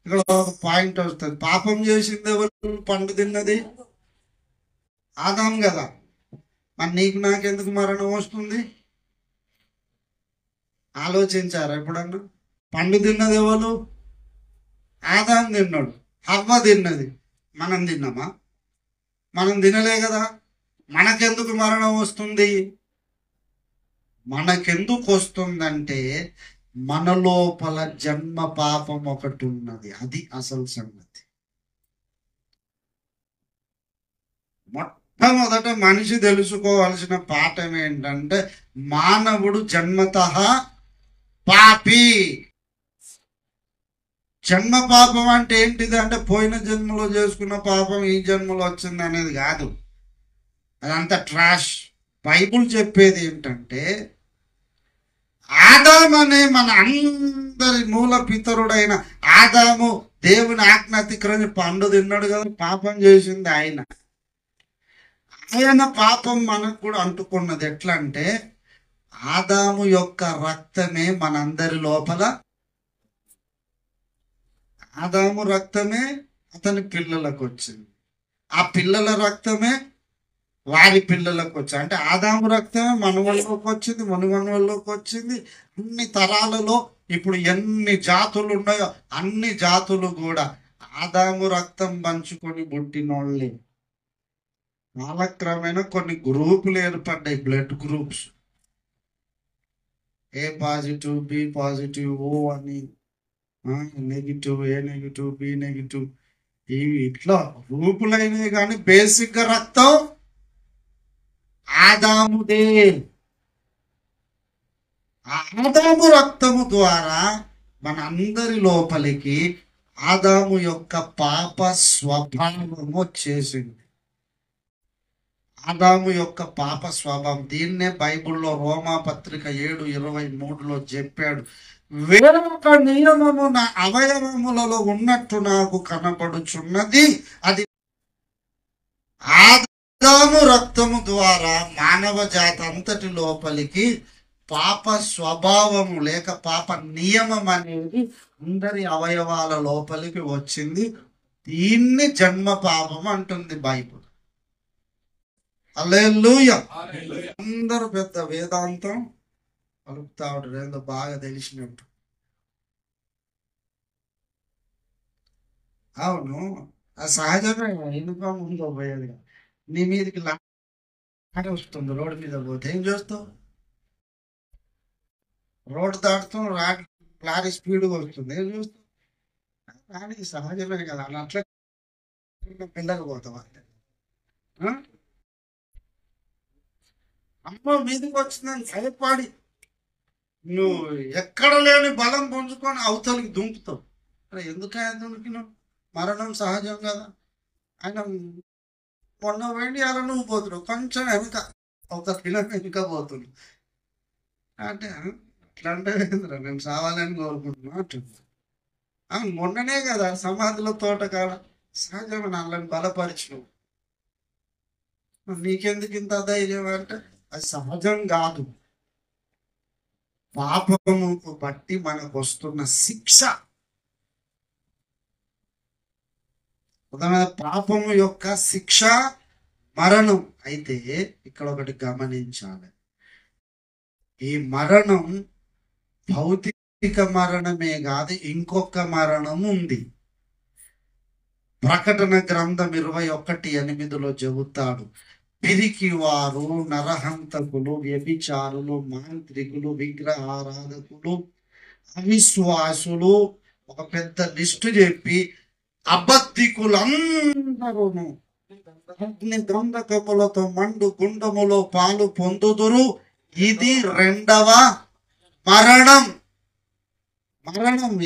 ఇక్కడ ఒక పాయింట్ వస్తుంది. పాపం చేసింది ఎవరు? పండు తిన్నది ఆదాం కదా. మరి నీకు నాకెందుకు మరణం వస్తుంది? ఆలోచించారా ఎప్పుడన్నా? పండు తిన్నది ఎవరు? ఆదాం తిన్నాడు, హవ్వ తిన్నది. మనం తిన్నామా? మనం తినలే కదా. మనకెందుకు మరణం వస్తుంది? మనకెందుకు వస్తుందంటే మన లోపల జన్మ పాపం ఒకటి ఉన్నది. అది అసలు సంగతి. మొట్టమొదట మనిషి తెలుసుకోవాల్సిన పాఠం ఏంటంటే మానవుడు జన్మతః పాపి. జన్మ పాపం అంటే ఏంటిది అంటే పోయిన జన్మలో చేసుకున్న పాపం ఈ జన్మలో వచ్చింది అనేది కాదు. అదంతా ట్రాష్. బైబుల్ చెప్పేది ఏంటంటే ఆదాము అనే మన అందరి మూల పితరుడైన ఆదాము దేవుని ఆజ్ఞ అతిక్రమించి పండు తిన్నాడు కదా. పాపం చేసింది ఆయన. ఆయన పాపం మనకు కూడా అంటుకున్నది. ఎట్లా అంటే ఆదాము యొక్క రక్తమే మనందరి లోపల. ఆదాము రక్తమే అతని పిల్లలకు వచ్చింది. ఆ పిల్లల రక్తమే వారి పిల్లలకు వచ్చింది. అంటే ఆదాము రక్తమే మనవల్లోకి వచ్చింది, మనవల్లోకి వచ్చింది. అన్ని తరాలలో ఇప్పుడు ఎన్ని జాతులు ఉన్నాయో అన్ని జాతులు కూడా ఆదాము రక్తం పంచుకొని పుట్టినోళ్ళే. కాలక్రమేణా కొన్ని గ్రూపులు ఏర్పడ్డాయి, బ్లడ్ గ్రూప్స్. ఏ పాజిటివ్, బి పాజిటివ్, ఓ అని, నెగిటివ్, ఏ నెగిటివ్, బి నెగిటివ్, ఇవి ఇట్లా గ్రూపులైనవి. కానీ బేసిక్ గా రక్తం ఆదాముదే. ఆదాము రక్తము ద్వారా మన అందరి లోపలికి ఆదాము యొక్క పాప స్వభావం వచ్చేసింది. ఆదాము యొక్క పాప స్వభావం. దీన్నే బైబిల్లో రోమా పత్రిక 7:23 చెప్పాడు. వేరొక నియమము నా అవయవములలో ఉన్నట్టు నాకు కనపడుచున్నది. అది ఆదాము రక్తము ద్వారా మానవ జాతి అంతటి లోపలికి పాప స్వభావము లేక పాప నియమం అనేది అందరి అవయవాల లోపలికి వచ్చింది. దీన్ని జన్మ పాపం అంటుంది బైబిల్. హల్లెలూయా. అందరూ పెద్ద వేదాంతం పలుకుతా ఉంటారు, ఏదో బాగా తెలిసినట్టు. అవును, అది సహజమే. ఎందుకో ముందు పోయేది. నీ మీదకి లారీ వస్తుంది, రోడ్డు మీద పోతే ఏం చేస్తావు? రోడ్డు దాటుతూ లారీ స్పీడ్గా వస్తుంది, ఏం చూస్తావు? లారీ సహజమే కదా. అట్లా పిల్లలు పోతావా? అమ్మ మీదకి వచ్చిందని భయపడి నువ్వు ఎక్కడ లేని బలం పుంజుకొని అవతలికి దుంకుతావు. ఎందుకైనా దుంకినావు? మరణం సహజం కదా. ఆయన మొన్న వెండి అలా నువ్వు పోతున్నావు, కొంచెం వెనుక ఒక కిలో వెనుక పోతున్నావు. అంటే అట్లా అంటే నేను సావాలని కోరుకుంటున్నా అంటుంది. మొన్ననే కదా సమాధిలో తోటకాడ సహజమైన వాళ్ళని బలపరిచినవు. నీకెందుకు ఇంత ధైర్యం అంటే అది సహజం కాదు. పాపముకు బట్టి మనకు వస్తున్న శిక్ష. పాపము యొక్క శిక్ష మరణం. అయితే ఇక్కడ ఒకటి గమనించాలి. ఈ మరణం భౌతిక మరణమే కాదు, ఇంకొక మరణం ఉంది. ప్రకటన గ్రంథం 21:8 చెబుతాడు, పిరికి వారు, నరహంతకులు, వ్యభిచారులు, మాంత్రికులు, విగ్రహారాధకులు, అవిశ్వాసులు, ఒక పెద్ద లిస్టు చెప్పి అబద్ధికులందరూ అగ్ని గంధకములతో మండు గుండములో పాలు పొందుదురు. ఇది రెండవ మరణం.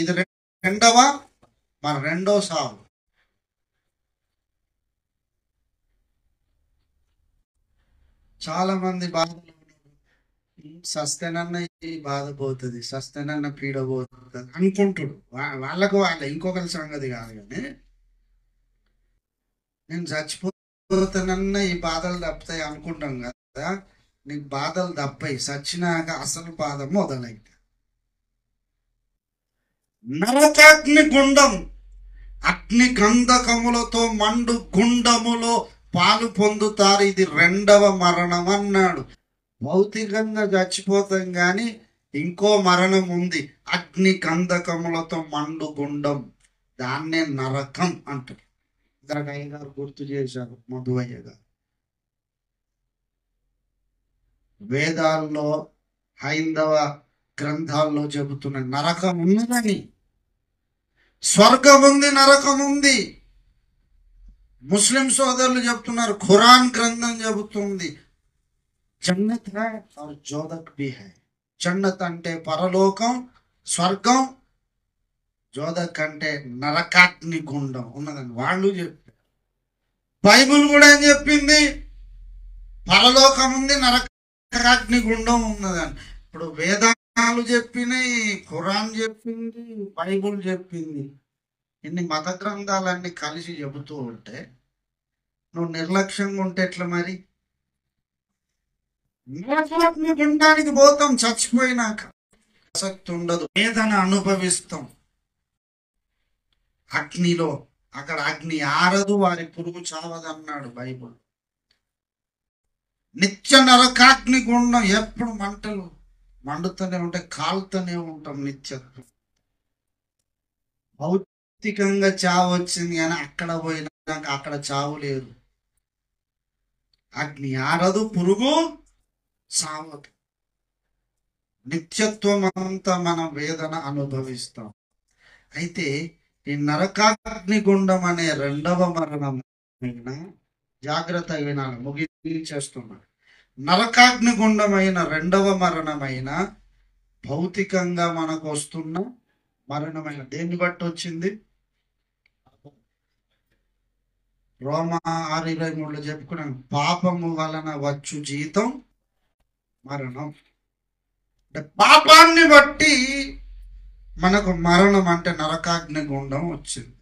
ఇది రెండో సాగు. చాలా మంది బాధలు సస్తేనన్న ఈ బాధ పోతుంది, సస్తేనన్న పీడ పోతుంది అనుకుంటాడు. వాళ్ళకు ఇంకొకరి సంగతి కాదు. కానీ నేను చచ్చిపోతానన్న ఈ బాధలు తప్పుతాయి అనుకుంటాం కదా. నీకు బాధలు తప్పాయి, చచ్చినాక అసలు బాధ మొదలైంది. నరకాగ్ని గుండం, అగ్ని గంధకములతో మండు గుండములో పాలు పొందుతారు. ఇది రెండవ మరణం అన్నాడు. భౌతికంగా చచ్చిపోతాం కానీ ఇంకో మరణం ఉంది, అగ్ని గంధకములతో మండు గుండం. దాన్నే నరకం అంటారు. అయ్య గారు గుర్తు చేశారు, మధువయ్య గారు. వేదాల్లో హైందవ గ్రంథాల్లో చెబుతున్న నరకం ఉన్నదని. స్వర్గం ఉంది, నరకం ఉంది. ముస్లిం సోదరులు చెప్తున్నారు, ఖురాన్ గ్రంథం చెబుతుంది జన్నత్ హై और జోదక్ भी है. జన్నత్ అంటే పరలోకం, స్వర్గం. జోదక్ అంటే నరకాగ్ని గుండం ఉన్నదని వాళ్ళు చెప్పారు. బైబిల్ కూడా ఏం చెప్పింది? పరలోకం ఉంది, నరకాగ్ని గుండం ఉన్నదని. ఇప్పుడు వేదాలు చెప్పినాయి, ఖురాన్ చెప్పింది, బైబిల్ చెప్పింది. ఇన్ని మత గ్రంథాలన్నీ కలిసి చెబుతూ ఉంటే నువ్వు నిర్లక్ష్యంగా ఉంటే ఎట్లా మరి? గుండానికి పోతాం చచ్చిపోయినాక, ఆసక్తి ఉండదు, వేదన అనుభవిస్తాం. అగ్నిలో అక్కడ అగ్ని ఆరదు, వారి పురుగు చావదన్నాడు బైబుల్. నిత్య నరకాగ్ని గుండం, ఎప్పుడు మంటలు మండుతూనే ఉంటాయి, కాలుతూనే ఉంటాం నిత్యత్వం. భౌతికంగా చావు వచ్చింది కానీ అక్కడ పోయినాక అక్కడ చావు లేదు. అగ్ని ఆరదు, పురుగు చావదు. నిత్యత్వం అంతా మనం వేదన అనుభవిస్తాం. అయితే ఈ నరకాగ్ని గుండం అనే రెండవ మరణం జాగ్రత్త వినాలి, ముగించేస్తున్నాడు. నరకాగ్ని గుండమైన రెండవ మరణమైన భౌతికంగా మనకు వస్తున్న మరణమైన దేన్ని బట్టి వచ్చింది? రోమా 6:23 చెప్పుకున్నాను, పాపము వలన వచ్చు జీతం మరణం. అంటే పాపాన్ని బట్టి మనకు మరణం, అంటే నరకాగ్ని గుండం వచ్చింది.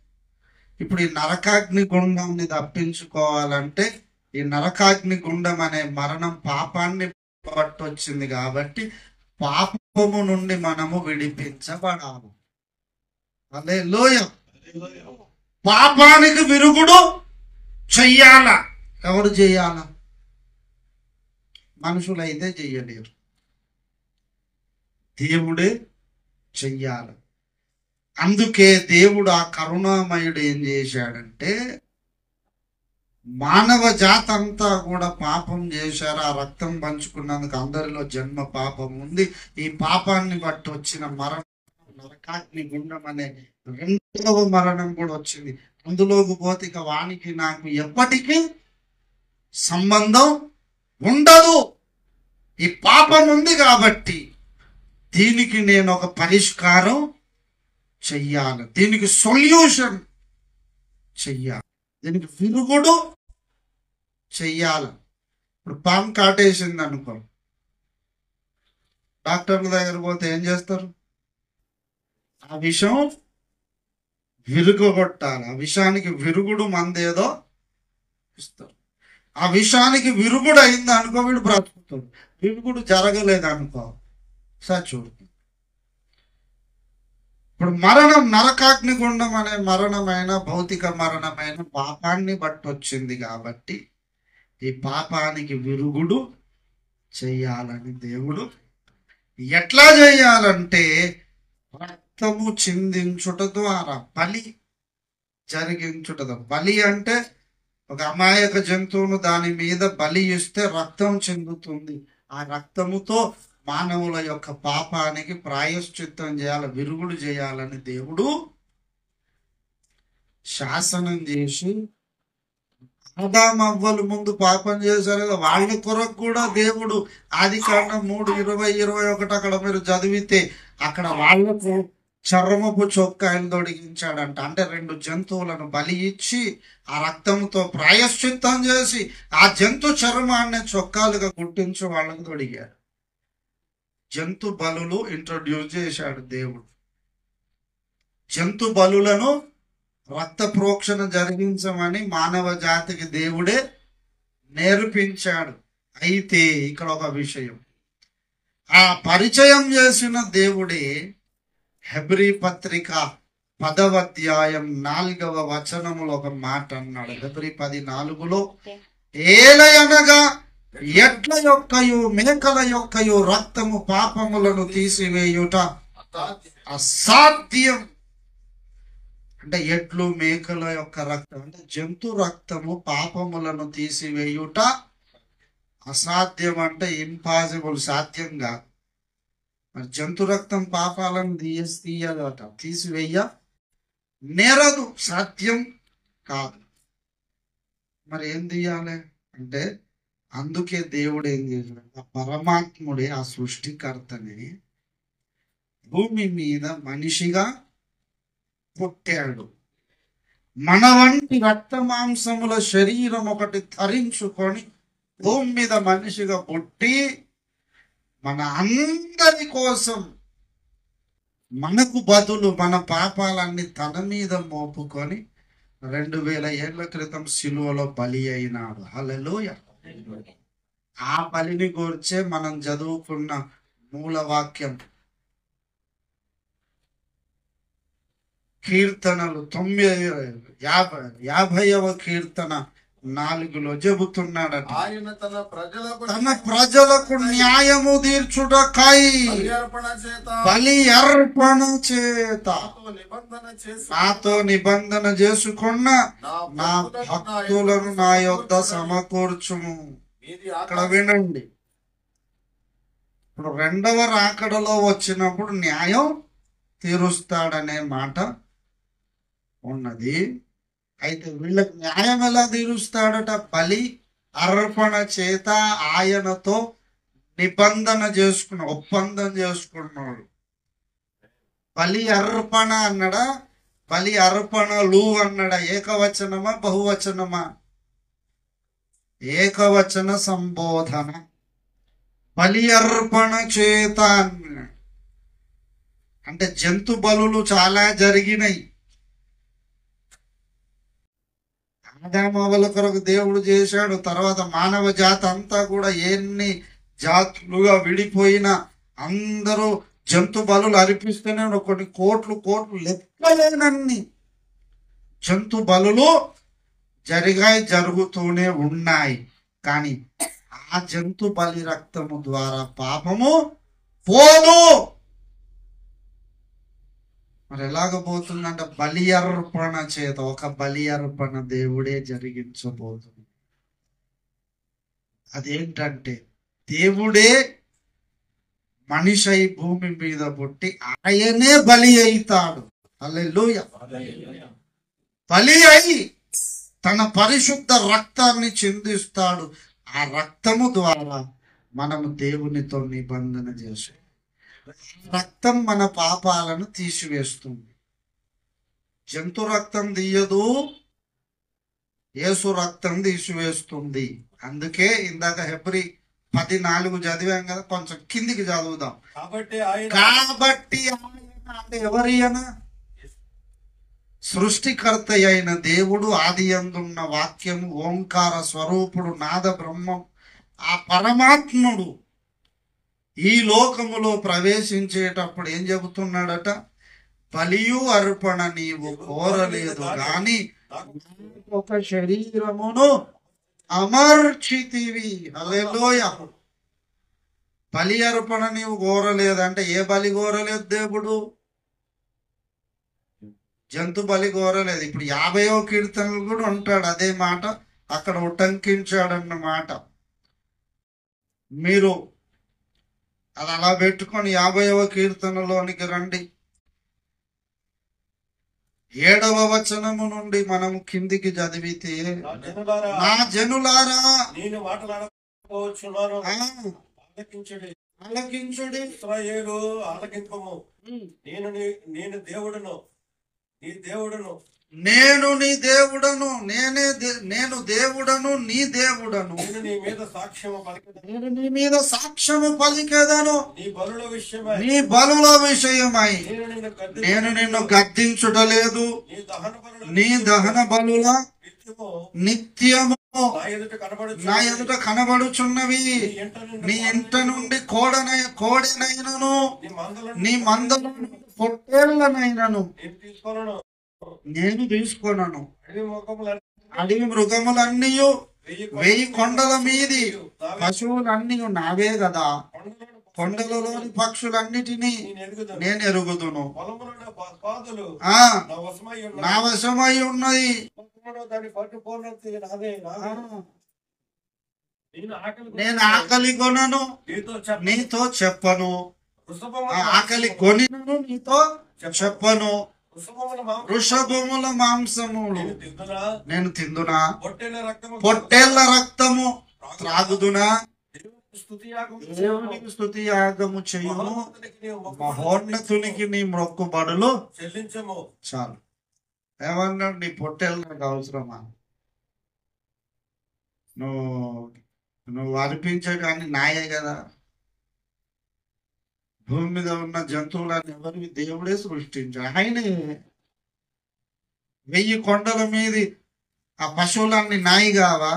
ఇప్పుడు ఈ నరకాగ్ని గుండాన్ని తప్పించుకోవాలంటే ఈ నరకాగ్ని గుండం అనే మరణం పాపాన్ని బట్టి వచ్చింది కాబట్టి పాపము నుండి మనము విడిపించబడాలి. హల్లెలూయ. పాపానికి విరుగుడు చెయ్యాల. ఎవరు చెయ్యాల? మనుషులైతే చెయ్యలేరు, దేవుడే చెయ్యాలి. అందుకే దేవుడు ఆ కరుణామయుడు ఏం చేశాడంటే, మానవ జాతి అంతా కూడా పాపం చేశారు. ఆ రక్తం పంచుకున్నందుకు అందరిలో జన్మ పాపం ఉంది. ఈ పాపాన్ని బట్టి వచ్చిన మరణం నరకాగ్ని గుండం అనే రెండవ మరణం కూడా వచ్చింది. అందులోకి పోతే ఇక వానికి నాకు ఎప్పటికీ సంబంధం ఉండదు. ఈ పాపం ఉంది కాబట్టి దీనికి నేను ఒక పరిష్కారం చెయ్యాలి, దీనికి సొల్యూషన్ చెయ్యాలి, దీనికి విరుగుడు చెయ్యాలి. ఇప్పుడు పాము కాటేసింది అనుకో, డాక్టర్ల దగ్గర పోతే ఏం చేస్తారు? ఆ విషం విరుగొట్టాలి. ఆ విషానికి విరుగుడు మందేదో ఇస్తారు. ఆ విషానికి విరుగుడు అయింది అనుకో, వీడు బ్రతుకుతాడు. విరుగుడు జరగలేదు అనుకో, సచూడు. ఇప్పుడు మరణం నరకాగ్ని గుండం అనే మరణమైన భౌతిక మరణమైన పాపాన్ని బట్టి వచ్చింది కాబట్టి ఈ పాపానికి విరుగుడు చెయ్యాలని దేవుడు. ఎట్లా చెయ్యాలంటే రక్తము చిందించుట ద్వారా, బలి జరిగించుట. బలి అంటే ఒక అమాయక జంతువును దాని మీద బలి ఇస్తే రక్తం చెందుతుంది. ఆ రక్తముతో మానవుల యొక్క పాపానికి ప్రాయశ్చిత్తం చేయాలి, విరుగుడు చేయాలని దేవుడు శాసనం చేసి, ఆదామవ్వలు ముందు పాపం చేశారు కదా, వాళ్ళ కొరకు కూడా దేవుడు ఆదికాండం 3:20-21 అక్కడ మీరు చదివితే అక్కడ వాళ్లకు చర్మపు చొక్కాయలు తొడిగించాడంట. అంటే 2 జంతువులను బలి ఇచ్చి ఆ రక్తంతో ప్రాయశ్చిత్తం చేసి ఆ జంతు చర్మాన్ని చొక్కాలుగా కుట్టించి వాళ్ళకు తొడిగాడు. జంతు బలులు ఇంట్రొడ్యూస్ చేశాడు దేవుడు. జంతు బలులను రక్త ప్రోక్షణ జరిగించమని మానవ జాతికి దేవుడే నేర్పించాడు. అయితే ఇక్కడ ఒక విషయం, ఆ పరిచయం చేసిన దేవుడే హెబ్రీ పత్రిక 10వ అధ్యాయం 4వ వచనములో ఒక మాట అన్నాడు. హెబ్రీ 10:4లో, ఏలయనగా ఎడ్ల యొక్కయు మేకల యొక్కయు రక్తము పాపములను తీసివేయుట అసాధ్యం. అంటే ఎడ్లు మేకల యొక్క రక్తం అంటే జంతు రక్తము పాపములను తీసివేయుట అసాధ్యం. అంటే ఇంపాసిబుల్, సాధ్యం కాదు. మరి జంతు రక్తం పాపాలను తీయదట, తీసివేయ నేరదు, సాధ్యం కాదు. మరి ఏం తీయాలి అంటే అందుకే దేవుడు ఏం చేశాడు, ఆ పరమాత్ముడే, ఆ సృష్టికర్తని భూమి మీద మనిషిగా పుట్టాడు. మన వంటి రక్త మాంసముల శరీరం ఒకటి ధరించుకొని భూమి మీద మనిషిగా పుట్టి మన అందరి కోసం మనకు బదులు మన పాపాలన్నీ తన మీద మోపుకొని 2000 ఏళ్ల క్రితం సిలువలో బలి అయినాడు. హల్లెలూయా. ఆ బలిని గురించే మనం చదువుకున్న మూల వాక్యం కీర్తనలు 50వ కీర్తన 4లో చెబుతున్నాడట, తన ప్రజలకు న్యాయము తీర్చుటకై బలి అర్పణ చేత నాతో నిబంధన చేసుకున్న నా భక్తులను నా యొద్ద సమకూర్చుము. ఇక్కడ వినండి, ఇప్పుడు రెండవ రాకడలో వచ్చినప్పుడు న్యాయం తీరుస్తాడనే మాట ఉన్నది. అయితే వీళ్ళకి న్యాయం ఎలా తీరుస్తాడట? బలి అర్పణ చేత ఆయనతో నిబంధన చేసుకున్న, ఒప్పందం చేసుకున్నాడు. బలి అర్పణ అన్నడా, బలి అర్పణలు అన్నడా? ఏకవచనమా బహువచనమా? ఏకవచన సంబోధన. బలి అర్పణ చేత అంటే జంతు బలులు చాలా జరిగినాయి. ఆదామవల కొరకు దేవుడు చేశాడు. తర్వాత మానవ జాతి అంతా కూడా ఎన్ని జాతులుగా విడిపోయినా అందరూ జంతు బలులు అర్పిస్తూనే కొన్ని కోట్లు లెక్కలేనన్ని జంతు బలులు జరుగుతూనే ఉన్నాయి. కానీ ఆ జంతు బలి రక్తము ద్వారా పాపము పోదు. మరి ఎలాగ పోతుందంటే బలి అర్పణ చేత, ఒక బలి అర్పణ దేవుడే జరిగించబోతుంది. అదేంటంటే దేవుడే మనిషి భూమి మీద పుట్టి ఆయనే బలి అవుతాడు. హల్లెలూయా. బలి అయి తన పరిశుద్ధ రక్తాన్ని చిందిస్తాడు. ఆ రక్తము ద్వారా మనము దేవునితో నిబంధన చేసాం. రక్తం మన పాపాలను తీసివేస్తుంది. జంతు రక్తం తీయదు, యేసు రక్తం తీసివేస్తుంది. అందుకే ఇందాక హెబ్రీ 10:4 చదివాం కదా, కొంచెం కిందికి చదువుదాం. కాబట్టి ఆయన అంటే ఎవరైన సృష్టికర్త అయిన దేవుడు, ఆది యందున్న వాక్యము, ఓంకార స్వరూపుడు, నాద బ్రహ్మం, ఆ పరమాత్ముడు ఈ లోకములో ప్రవేశించేటప్పుడు ఏం చెబుతున్నాడట? బలియు అర్పణ నీవు కోరలేదు గాని ఒక శరీరమును అమర్చితివి. హల్లెలూయా. బలి అర్పణ నీవు కోరలేదంటే ఏ బలి కోరలేదు దేవుడు? జంతు బలి కోరలేదు. ఇప్పుడు 50వ కీర్తనలు కూడా ఉంటాడు అదే మాట, అక్కడ ఉటంకించాడన్నమాట. మీరు అది అలా పెట్టుకొని 50వ కీర్తనలోనికి రండి. 7వ వచనము నుండి మనము కిందికి చదివితే, నా జనులారా ఆలకించుడి, ఇశ్రాయేలు ఆలకింపము, నేను దేవుడును, నీ దేవుడును, నేను నీ దేవుడను, నేను దేవుడను, నీ దేవుడను. నేను నీ మీద సాక్ష్యము పలికెదను. నేను నీ మీద సాక్ష్యము పలికెదను. నీ బలుల విషయమై నేను నిన్ను గద్దించుటలేదు. నీ దహన బలుల నిత్యము నా ఎదుట కనబడుచున్నవి. నీ ఇంట నుండి కోడినైనను నీ మందలను పొట్టేళ్లనైనను నేను తీసుకొనను. అడవి మృగములన్నీ 1000 కొండల మీది పశువులన్నీ నావే కదా. కొండలలోని పక్షులన్నిటినీ నేను ఎరుగుదును. నా వశమై ఉన్నది. నేను ఆకలి కొనను, నీతో చెప్పను. ఆకలి కొనినను, నీతో చెప్పను. వృషభముల మాంసములు నేను తిందునా, పొట్టేళ్ల రక్తము త్రాగుదునా. దేవునికి స్తుతి యాగము చెయ్యును, మహోన్నతునికి నీ మొక్కుబడులు చెల్లించము. చాలు. ఏమన్నాడు? నీ పొట్టేళ్ళు నాకు అవసరమా? నువ్వు అర్పించే కానీ నాయే కదా. భూమి మీద ఉన్న జంతువులన్నీ ఎవరివి? దేవుడే సృష్టించాడు. ఆయనే. 1000 కొండల మీది ఆ పశువులన్నీ నాయి కావా?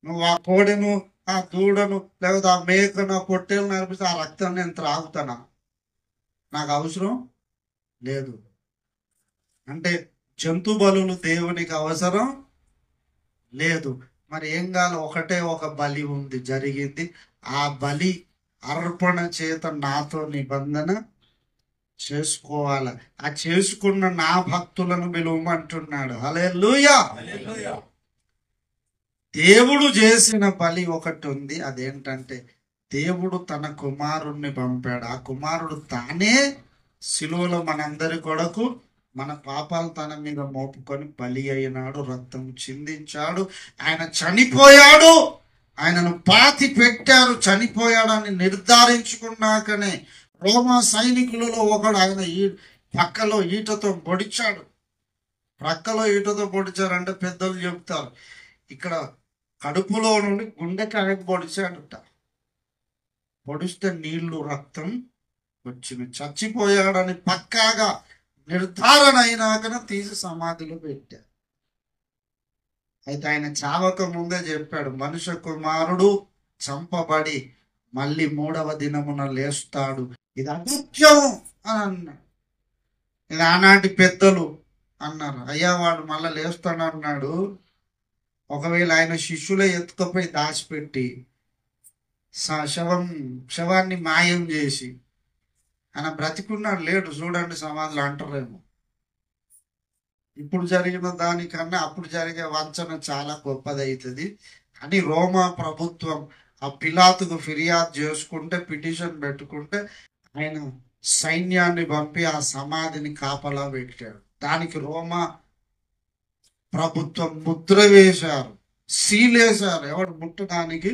నువ్వు ఆ కోడెను, ఆ దూడను, లేకపోతే ఆ మేకను, ఆ పొట్టేలు నడిపిస్తే ఆ రక్తాన్ని నేను త్రాగుతానా? నాకు అవసరం లేదు. అంటే జంతు బలులు దేవునికి అవసరం లేదు. మరి ఏం కాదు? ఒకటే ఒక బలి ఉంది, జరిగింది. ఆ బలి అర్పణ చేత నాతో నిబంధన చేసుకోవాలి. ఆ చేసుకున్న నా భక్తులను పిలువమంటున్నాడు. హల్లెలూయా. దేవుడు చేసిన బలి ఒకటి ఉంది. అదేంటంటే దేవుడు తన కుమారుణ్ణి పంపాడు. ఆ కుమారుడు తానే సిలువలో మనందరి కొరకు మన పాపాలు తన మీద మోపుకొని బలి అయినాడు, రక్తం చిందించాడు. ఆయన చనిపోయాడు, ఆయనను పాతి పెట్టారు. చనిపోయాడని నిర్ధారించుకున్నాకనే రోమా సైనికులలో ఒకడు ఆయన పక్కలో ఈటతో పొడిచాడు. ప్రక్కలో ఈటతో పొడిచారంటే పెద్దలు చెప్తారు, ఇక్కడ కడుపులో నుండి గుండెకాయకు పొడిచాడుట. పొడిస్తే నీళ్లు రక్తం వచ్చింది. చచ్చిపోయాడని పక్కాగా నిర్ధారణ అయినాకనే తీసి సమాధిలో పెట్టారు. అయితే ఆయన చావక ముందే చెప్పాడు, మనుష్య కుమారుడు చంపబడి మళ్ళీ 3వ దినమున లేస్తాడు. ఇది అసత్యం అని అన్నాడు. ఇది ఆనాటి పెద్దలు అన్నారు, అయ్యా వాడు మళ్ళీ లేస్తాడు అన్నాడు. ఒకవేళ ఆయన శిష్యులే ఎత్తుకపోయి దాచిపెట్టి శవాన్ని మాయం చేసి ఆయన బ్రతికున్నాడు లేడు చూడండి సమాధిలో అంటారేమో. ఇప్పుడు జరిగిన దానికన్నా అప్పుడు జరిగే వంచన చాలా గొప్పదవుతుంది అని రోమా ప్రభుత్వం ఆ పిలాతుకు ఫిర్యాదు చేసుకుంటే, పిటిషన్ పెట్టుకుంటే ఆయన సైన్యాన్ని పంపి ఆ సమాధిని కాపలా పెట్టాడు. దానికి రోమా ప్రభుత్వం ముద్ర వేశారు, సీలేశారు. ఎవడు ముట్టడానికి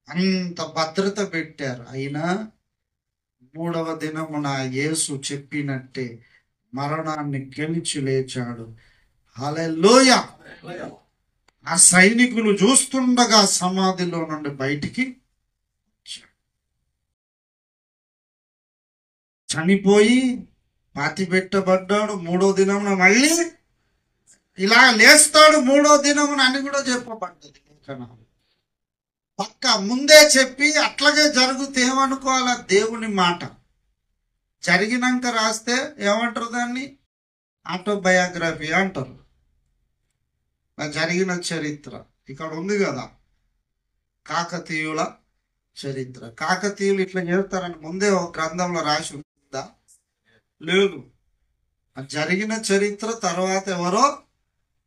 అంత భద్రత పెట్టారు. అయినా 3వ దినమున యేసు చెప్పినట్టే మరణాన్ని గెలిచి లేచాడు. హల్లెలూయా. ఆ సైనికులు చూస్తుండగా సమాధిలో నుండి బయటికి చనిపోయి పాతి పెట్టబడ్డాడు. 3వ దినమున మళ్ళీ ఇలా లేస్తాడు 3వ దినమున అని కూడా చెప్పబడ్డది. పక్క ముందే చెప్పి అట్లాగే జరిగితే ఏమనుకోవాలా? దేవుని మాట. జరిగినాక రాస్తే ఏమంటారు? దాన్ని ఆటోబయోగ్రఫీ అంటారు. జరిగిన చరిత్ర ఇక్కడ ఉంది కదా, కాకతీయుల చరిత్ర. కాకతీయులు ఇట్లా చేస్తారని ముందే ఒక గ్రంథంలో రాసి ఉందా? లేదు. జరిగిన చరిత్ర తర్వాత ఎవరో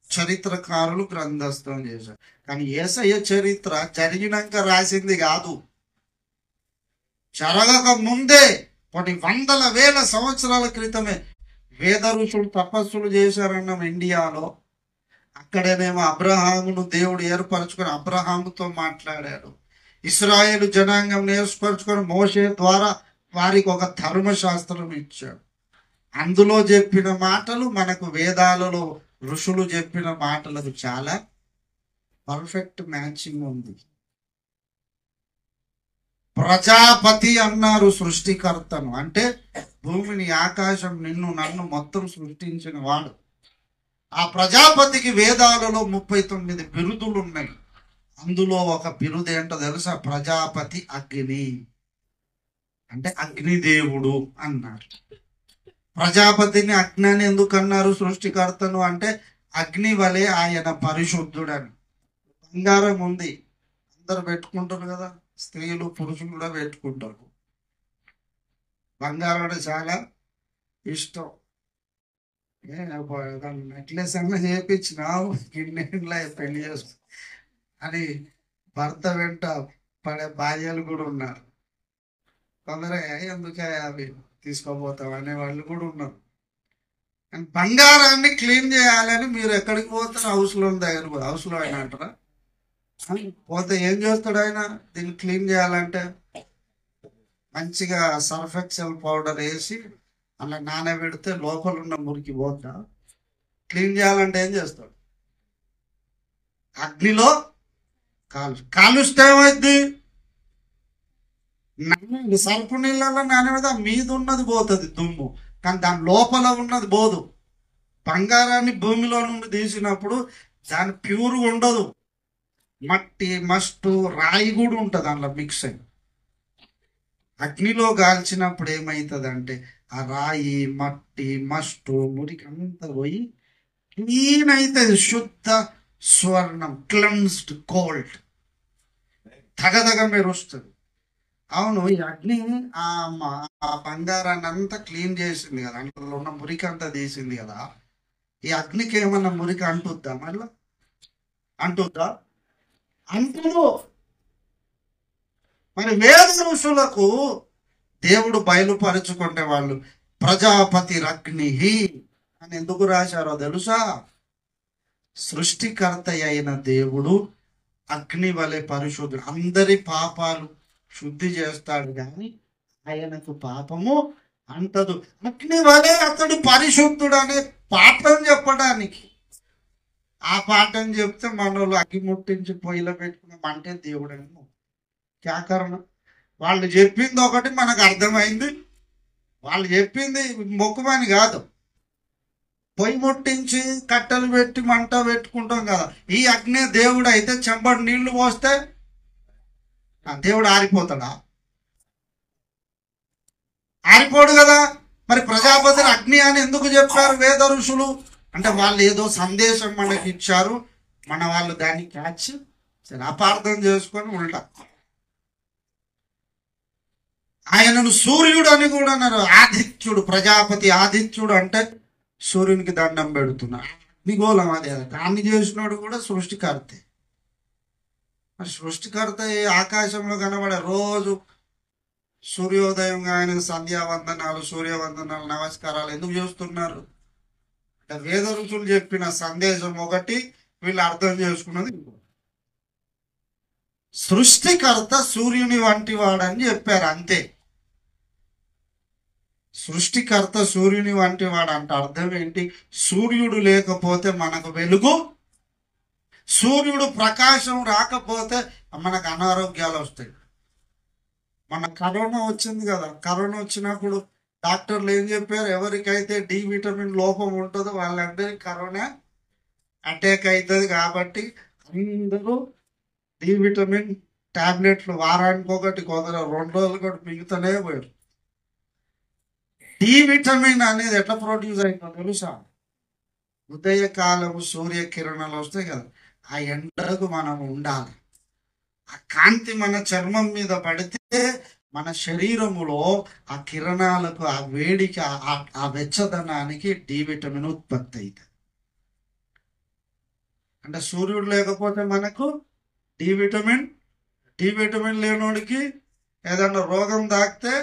చరిత్రకారులు గ్రంథస్థం చేశారు. కానీ యేసయ్య చరిత్ర జరిగినాక రాసింది కాదు, జరగక ముందే కొన్ని 100,000 సంవత్సరాల క్రితమే వేద ఋషులు తపస్సులు చేశారన్నాం ఇండియాలో. అక్కడేనేమో అబ్రహామును దేవుడు ఏర్పరచుకొని అబ్రహాముతో మాట్లాడాడు. ఇశ్రాయేలు జనాంగం ఏర్పరచుకొని మోషే ద్వారా వారికి ఒక ధర్మశాస్త్రం ఇచ్చాడు. అందులో చెప్పిన మాటలు మనకు వేదాలలో ఋషులు చెప్పిన మాటలకు చాలా పర్ఫెక్ట్ మ్యాచింగ్ ఉంది. ప్రజాపతి అన్నారు సృష్టికర్తను, అంటే భూమిని, ఆకాశం, నిన్ను, నన్ను మొత్తం సృష్టించిన వాడు. ఆ ప్రజాపతికి వేదాలలో 39 బిరుదులు ఉన్నాయి. అందులో ఒక బిరుదు ఏంటో తెలుసా? ప్రజాపతి అగ్ని, అంటే అగ్నిదేవుడు అన్నారు. ప్రజాపతిని అగ్ని అని ఎందుకు అన్నారు? సృష్టికర్తను అంటే అగ్ని వలె ఆయన పరిశుద్ధుడని. బంగారం ఉంది, అందరు పెట్టుకుంటారు కదా, స్త్రీలు పురుషులు కూడా పెట్టుకుంటారు. బంగారం అంటే చాలా ఇష్టం. నెక్లెస్ అన్నా చేపించినావు, గిన్నెలా పెళ్లి చేసుకు అని భర్త వెంట పడే భార్యలు కూడా ఉన్నారు. కొందరు ఎందుకే అవి తీసుకోపోతాం అనే వాళ్ళు కూడా ఉన్నారు. కానీ బంగారాన్ని క్లీన్ చేయాలని మీరు ఎక్కడికి పోతారు? హౌస్లో దగ్గర, హౌస్లో ఆయన అంటారా? పోతే ఏం చేస్తాడు ఆయన? దీన్ని క్లీన్ చేయాలంటే మంచిగా సర్ఫ్ ఎక్సెల్ పౌడర్ వేసి అలా నానబెడితే లోపల ఉన్న మురికి పోతా. క్లీన్ చేయాలంటే ఏం చేస్తాడు? అగ్నిలో కాలుస్తే ఏమైంది? సర్పు నీళ్ళలో నానబెడితే మీద ఉన్నది పోతుంది దుమ్ము, కానీ దాని లోపల ఉన్నది పోదు. బంగారాన్ని భూమిలో నుండి తీసినప్పుడు దాని ప్యూర్గా ఉండదు, మట్టి, మస్టు, రాయి కూడా ఉంటుంది అందులో మిక్స్ అయ్యి. అగ్నిలో కాల్చినప్పుడు ఏమవుతుంది అంటే ఆ రాయి, మట్టి, మస్టు, మురికి అంతా పోయి క్లీన్ అవుతుంది. శుద్ధ స్వర్ణం, క్లెన్స్డ్ గోల్డ్, తగదగ మెరుస్తుంది. అవును, ఈ అగ్ని ఆ బంగారాన్ని అంతా క్లీన్ చేసింది కదా, అందులో ఉన్న మురికి అంతా తీసింది కదా. ఈ అగ్నికి ఏమన్నా మురికి అంటుద్దా? మళ్ళా అంటుద్దా? అంటుడు. మరి వేద ఋషులకు దేవుడు బయలుపరుచుకుంటే వాళ్ళు ప్రజాపతి అగ్ని అని ఎందుకు రాశారో తెలుసా? సృష్టికర్త అయిన దేవుడు అగ్ని వలె పరిశుద్ధుడు. అందరి పాపాలు శుద్ధి చేస్తాడు, కానీ ఆయనకు పాపము అంటదు. అగ్ని వలె అతడు పరిశుద్ధుడు అనే పాఠం చెప్పడానికి. ఆ పాఠం చెప్తే మనోళ్ళు అగ్గి ముట్టించి పొయ్యిలో పెట్టుకున్న మంటే దేవుడేమో కారణం. వాళ్ళు చెప్పింది ఒకటి మనకు అర్థమైంది, వాళ్ళు చెప్పింది మొక్కుమని కాదు. పొయ్యి ముట్టించి కట్టెలు పెట్టి మంట పెట్టుకుంటాం కదా. ఈ అగ్ని దేవుడు అయితే చెంబడి నీళ్లు పోస్తే దేవుడు ఆరిపోతాడా? ఆరిపోడు కదా. మరి ప్రజాపతిని అగ్ని అని ఎందుకు చెప్పారు వేద ఋషులు? అంటే వాళ్ళు ఏదో సందేశం మనకి ఇచ్చారు, మన వాళ్ళు దాన్ని క్యాచ్ అపార్థం చేసుకొని ఉంటా. ఆయనను సూర్యుడు అని కూడా అన్నారు. ఆదిత్యుడు, ప్రజాపతి ఆదిత్యుడు అంటే సూర్యునికి దండం పెడుతున్నారు. అగ్నిగోళం అదే, దాన్ని చేసినాడు కూడా సృష్టికర్తే. మరి సృష్టికర్త ఆకాశంలో కనబడే రోజు సూర్యోదయం ఆయన సంధ్యావందనాలు, సూర్యవందనాలు, నమస్కారాలు ఎందుకు చేస్తున్నారు? అంటే వేద ఋషులు చెప్పిన సందేశం ఒకటి, వీళ్ళు అర్థం చేసుకున్నది ఇంకో. సృష్టికర్త సూర్యుని వంటి వాడని చెప్పారు, అంతే. సృష్టికర్త సూర్యుని వంటి వాడు అంటే అర్థం ఏంటి? సూర్యుడు లేకపోతే మనకు వెలుగు, సూర్యుడు ప్రకాశం రాకపోతే మనకు అనారోగ్యాలు వస్తాయి. మన కరోనా వచ్చింది కదా, కరోనా వచ్చినప్పుడు డాక్టర్లు ఏం చెప్పారు? ఎవరికైతే డి విటమిన్ లోపం ఉంటుందో వాళ్ళందరికీ కరోనా అటాక్ అవుతుంది. కాబట్టి అందరూ డి విటమిన్ టాబ్లెట్లు వారానికి ఒకటి, కొందరు 2 రోజులు కూడా మిగుతూనే పోయారు. డి విటమిన్ అనేది ఎట్లా ప్రొడ్యూస్ అవుతుందో తెలుసా? ఉదయకాలము సూర్యకిరణాలు వస్తాయి కదా, ఆ ఎండకు మనం ఉండాలి. ఆ కాంతి మన చర్మం మీద పడితే మన శరీరములో ఆ కిరణాలకు, ఆ వేడికి, ఆ వెచ్చదనానికి డి విటమిన్ ఉత్పత్తి అవుతుంది. అంటే సూర్యుడు లేకపోతే మనకు డి విటమిన్ లేనోడికి ఏదన్నా రోగం తాకితే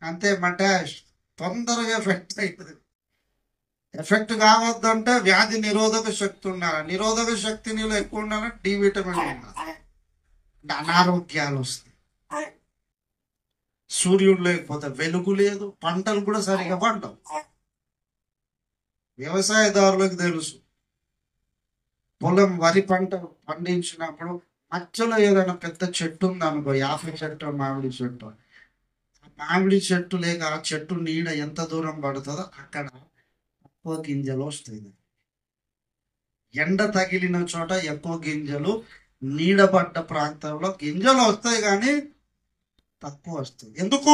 అంతే, మటాష్ తొందరగా ఎఫెక్ట్ అవుతుంది. ఎఫెక్ట్ కావద్దంటే వ్యాధి నిరోధక శక్తి ఉండాలి. నిరోధక శక్తి నీళ్ళు ఎక్కువ ఉండాలంటే డి విటమిన్ ఉండాలి. అంటే అనారోగ్యాలు వస్తాయి. సూర్యుడు లేకపోతే వెలుగు లేదు, పంటలు కూడా సరిగా పండవు. వ్యవసాయదారులకు తెలుసు, పొలం వరి పంట పండించినప్పుడు మధ్యలో ఏదైనా పెద్ద చెట్టు ఉందనుకో, యాప చెట్టు, మామిడి చెట్టు, మామిడి చెట్టు లేక ఆ చెట్టు నీడ ఎంత దూరం పడుతుందో అక్కడ ఎక్కువ గింజలు వస్తాయి. ఎండ తగిలిన చోట ఎక్కువ గింజలు, నీడబడ్డ ప్రాంతంలో గింజలు వస్తాయి కానీ తక్కువ వస్తాయి. ఎందుకు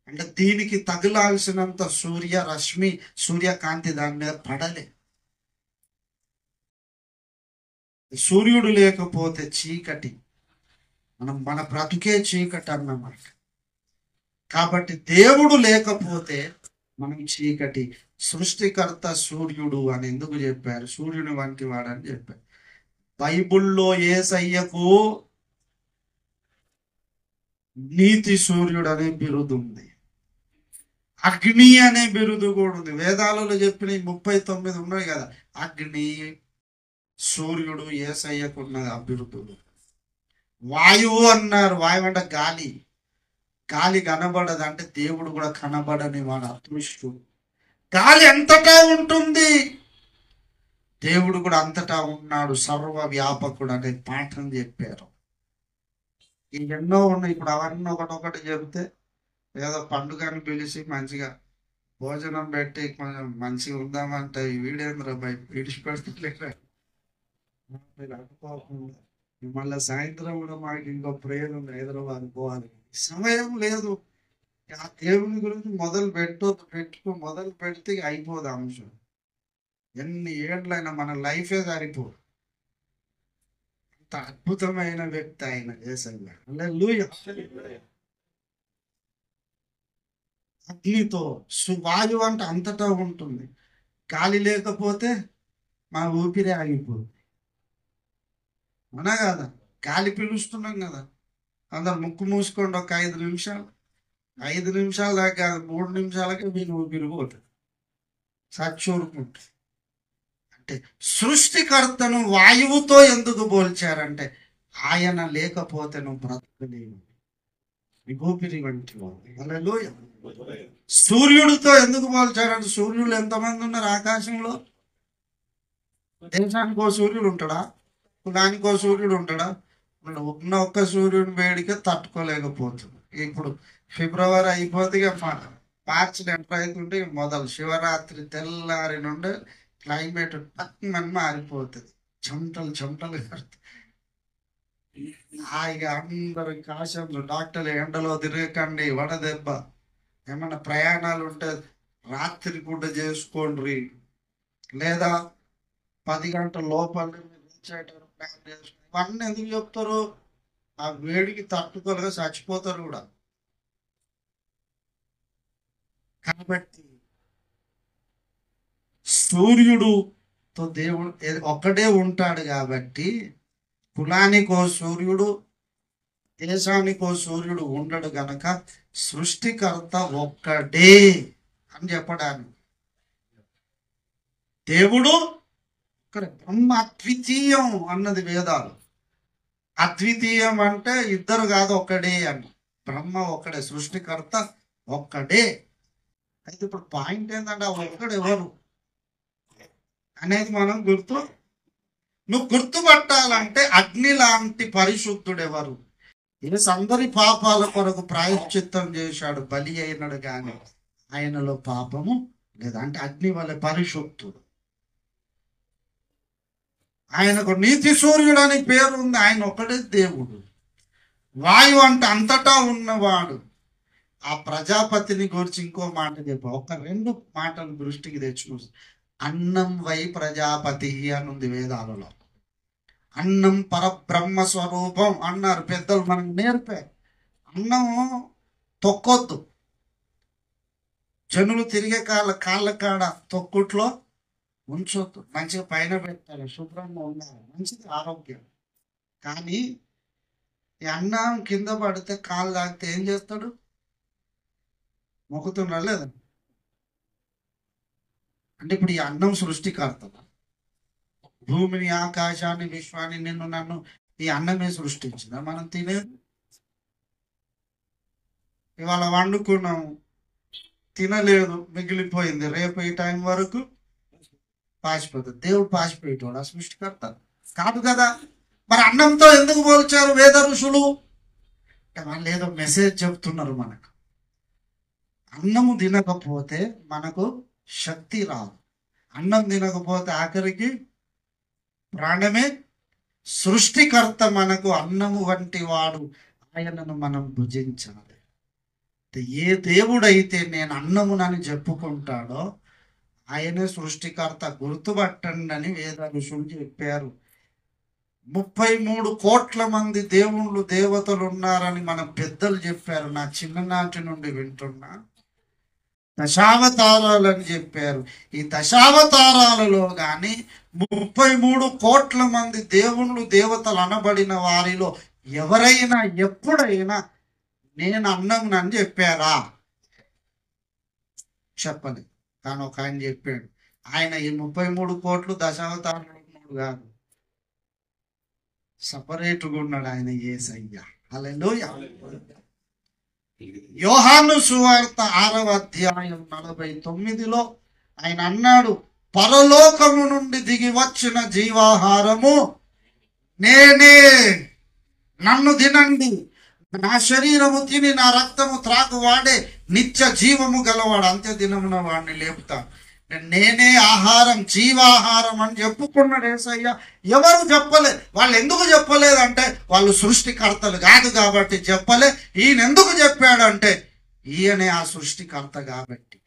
అంటే దీనికి తగిలాల్సినంత సూర్యరశ్మి, సూర్యకాంతి దాని మీద పడలే. సూర్యుడు లేకపోతే చీకటి, మన బ్రతుకే చీకటి అన్నమాట. కాబట్టి దేవుడు లేకపోతే మనం చీకటి. సృష్టికర్త సూర్యుడు అని ఎందుకు చెప్పారు? సూర్యుని వంటి వాడని చెప్పారు. బైబుల్లో యేసయ్యకు నీతి సూర్యుడు అనే బిరుదు ఉంది, అగ్ని అనే బిరుదు కూడా ఉంది. వేదాలలో చెప్పిన 39 ఉన్నాయి కదా, అగ్ని, సూర్యుడు యేసయ్యకు ఉన్నది ఆ బిరుదులు. వాయువు అన్నారు, వాయువు అంటే గాలి. గాలి కనబడదు అంటే దేవుడు కూడా కనబడని వాడు అదృష్టుడు. గాలి అంతటా ఉంటుంది, దేవుడు కూడా అంతటా ఉన్నాడు, సర్వ వ్యాపకుడు అనే పాఠం చెప్పారు. ఎన్నో ఉన్నాయి. ఇప్పుడు అవన్నీ ఒకటొకటి చెబితే ఏదో పండుగని పిలిచి మంచిగా భోజనం పెట్టి కొంచెం మంచిగా ఉందామంటే వీడేంద్ర భయ విడిచిపెడతలేరా అనుకోకుండా. మళ్ళీ సాయంత్రం కూడా మాకు ఇంకో ప్రేయర్ ఉంది, హైదరాబాద్ పోవాలి, సమయం లేదు. ఆ దేవుని గురించి మొదలు పెడితే అయిపోదు అంశం. ఎన్ని ఏళ్ళైనా మన లైఫే సరిపోదు. అంత అద్భుతమైన వ్యక్తి ఆయన యేసయ్య. హల్లెలూయా. అగ్నితో, వాయువు అంటే అంతటా ఉంటుంది. గాలి లేకపోతే మా ఊపిరి ఆగిపోతుంది. అవునా కదా? గాలి పిలుస్తున్నాం కదా, అందరు ముక్కు మూసుకోండి ఒక 5 నిమిషాలు. 5 నిమిషాల దాకా కాదు, 3 నిమిషాలకే వీళ్ళు ఊపిరి పోతుంది, సచ్చూరుకుంటుంది. అంటే సృష్టికర్తను వాయువుతో ఎందుకు పోల్చారంటే ఆయన లేకపోతే నువ్వు బ్రతకలేవు, ఊపిరి వంటి హల్లెలూయా. సూర్యుడితో ఎందుకు పోల్చారంటే సూర్యుడు ఎంతమంది ఉన్నారు ఆకాశంలో? దేశానికో సూర్యుడు ఉంటాడా? కులానికో సూర్యుడు ఉంటాడా? ఉన్న ఒక్క సూర్యుని వేడికే తట్టుకోలేకపోతుంది. ఇప్పుడు ఫిబ్రవరి అయిపోతే మార్చి ఎంటర్ అవుతుంటే మొదలు శివరాత్రి తెల్లారి నుండి క్లైమేట్ పక్కన మారిపోతుంది, చెమటలు కడుతుంది. హాయిగా అందరు కాశంలో డాక్టర్లు ఎండలో తిరగకండి, వడదెబ్బ, ఏమన్నా ప్రయాణాలు ఉంటే రాత్రి పూట చేసుకోండి, లేదా 10 గంటల లోపల ప్లాన్ చేసుకోండి. ఇవన్నీ ఎందుకు చెప్తారు? ఆ వేడికి తట్టుకోలేక చచ్చిపోతారు కూడా. కాబట్టి సూర్యుడుతో దేవుడు ఒక్కడే ఉంటాడు. కాబట్టి కులానికో సూర్యుడు, దేశానికో సూర్యుడు ఉండడు గనక సృష్టికర్త ఒక్కడే అని చెప్పడానికి. దేవుడు ఒక్కడే, బ్రహ్మ అద్వితీయం అన్నది వేదాలు. అద్వితీయం అంటే ఇద్దరు కాదు, ఒక్కడే అని. బ్రహ్మ ఒక్కడే, సృష్టికర్త ఒక్కడే. అయితే ఇప్పుడు పాయింట్ ఏంటంటే ఆ ఒక్కడు ఎవరు అనేది మనం నువ్వు గుర్తుపట్టాలంటే అగ్ని లాంటి పరిశుద్ధుడు ఎవరు? యేసు అందరి పాపాల కొరకు ప్రాయశ్చిత్తం చేశాడు, బలి అయినాడు, కానీ ఆయనలో పాపము లేదు. అంటే అగ్ని వల్ల పరిశుద్ధుడు. ఆయనకు నీతి సూర్యుడు అని పేరు ఉంది. ఆయన ఒకడే దేవుడు. వాయువు అంటే అంతటా ఉన్నవాడు. ఆ ప్రజాపతిని గురించి ఇంకో మాట చెప్పు, ఒక 2 మాటలు దృష్టికి తెచ్చుకో. అన్నం వై ప్రజాపతి అని ఉంది వేదాలలో. అన్నం పరబ్రహ్మ స్వరూపం అన్నారు పెద్దలు, మనకు నేర్పారు. అన్నం తొక్కొద్దు, జనులు తిరిగే కాళ్ళ కాడ తొక్కుట్లో ఉంచొద్దు, మంచిగా పైన పెట్టాలి, శుభ్రంగా ఉండాలి, మంచిది ఆరోగ్యం. కానీ ఈ అన్నం కింద పడితే కాళ్ళు తాగితే ఏం చేస్తాడు? మొక్కుతున్నాడు లేదా? అంటే ఇప్పుడు ఈ అన్నం సృష్టికర్త, భూమిని, ఆకాశాన్ని, విశ్వాన్ని, నిన్ను నన్ను ఈ అన్నమే సృష్టించిందా మనం తినేది? ఇవాళ వండుకున్నాము, తినలేదు, మిగిలిపోయింది, రేపు ఈ టైం వరకు పాసిపోతుంది. దేవుడు పాసిపోయేటోడు ఆ సృష్టికర్త కాదు కదా. మరి అన్నంతో ఎందుకు పోల్చారు వేద ఋషులు? వాళ్ళు ఏదో మెసేజ్ చెప్తున్నారు మనకు. అన్నము తినకపోతే మనకు శక్తి రాదు. అన్నం తినకపోతే ఆఖరికి ప్రాణమే. సృష్టికర్త మనకు అన్నము వంటి వాడు, ఆయనను మనం భుజించాలి. ఏ దేవుడైతే నేను అన్నమునని చెప్పుకుంటాడో ఆయనే సృష్టికర్త, గుర్తుపట్టండి అని వేద ఋషులు చెప్పారు. 33 కోట్ల మంది దేవుళ్ళు దేవతలు ఉన్నారని మన పెద్దలు చెప్పారు. నా చిన్ననాటి నుండి వింటున్నా. దశావతారాలని చెప్పారు. ఈ దశావతారాలలో కానీ 33 కోట్ల మంది దేవుళ్ళు దేవతలు అనబడిన వారిలో ఎవరైనా ఎప్పుడైనా నేను అన్నంనని చెప్పారా? చెప్పని. కానీ ఒక ఆయన చెప్పాడు. ఆయన ఈ 33 కోట్లు దశావతారాలు కాదు, సపరేట్గా ఉన్నాడు ఆయన. యేసయ్య. హల్లెలూయా. యోహాను సువార్త 6వ అధ్యాయం 49లో ఆయన అన్నాడు, పరలోకము నుండి దిగి వచ్చిన జీవాహారము నేనే, నన్ను తినండి, నా శరీరము తిని నా రక్తము త్రాగువాడే నిత్య జీవము గలవాడు, అంత్య దినమున వాడిని లేపుతా. నేనే ఆహారం, జీవాహారం అని చెప్పుకున్నాడు యేసయ్య. ఎవరు చెప్పలే. వాళ్ళు ఎందుకు చెప్పలేదంటే వాళ్ళు సృష్టికర్తలు కాదు కాబట్టి చెప్పలే. ఈయన ఎందుకు చెప్పాడంటే ఈయనే ఆ సృష్టికర్త కాబట్టి.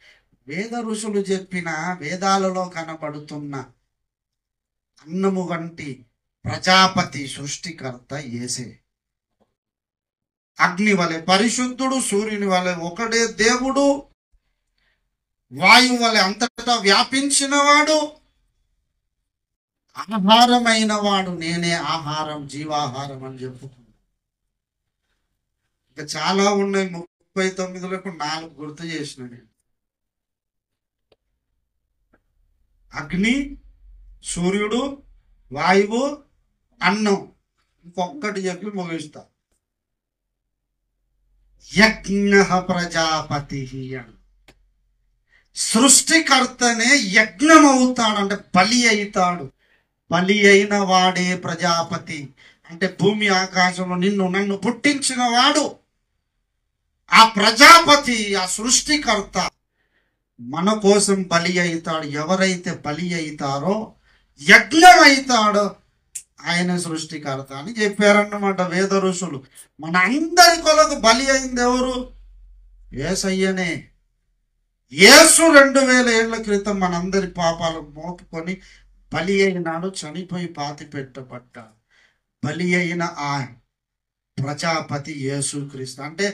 వేద ఋషులు చెప్పిన వేదాలలో కనబడుతున్న అన్నము వంటి ప్రజాపతి సృష్టికర్త యేసే. అగ్ని వలె పరిశుద్ధుడు, సూర్యుని వలె ఒకడే దేవుడు, వాయువు వలె అంతటా వ్యాపించిన వాడు, ఆహారమైన వాడు నేనే ఆహారం, జీవాహారం అని చెప్పుకున్నాడు. ఇంకా చాలా ఉన్నాయి. 39లకు 4 గుర్తు చేసిన నేను. అగ్ని, సూర్యుడు, వాయువు, అన్నం. ఇంకొక్కటి చెప్పి ముగిస్తా. యజ్ఞ ప్రజాపతి అని. సృష్టికర్తనే యజ్ఞం అవుతాడు, అంటే బలి అవుతాడు. బలి అయిన వాడే ప్రజాపతి. అంటే భూమి ఆకాశంలో నిన్ను నన్ను పుట్టించిన వాడు ఆ ప్రజాపతి, ఆ సృష్టికర్త మన కోసం బలి అవుతాడు. ఎవరైతే బలి అవుతారో, యజ్ఞం అవుతాడో ఆయన సృష్టికర్త అని చెప్పారన్నమాట వేద ఋషులు. మన అందరి కొరకు బలి అయింది ఎవరు? యేసయ్యనే. యేసు 2000 ఏళ్ల క్రితం మనందరి పాపాలు మోపుకొని బలి అయినాడు, చనిపోయి పాతి పెట్టబడ్డాడు. బలి అయిన ఆ ప్రజాపతి యేసుక్రీస్తు. అంటే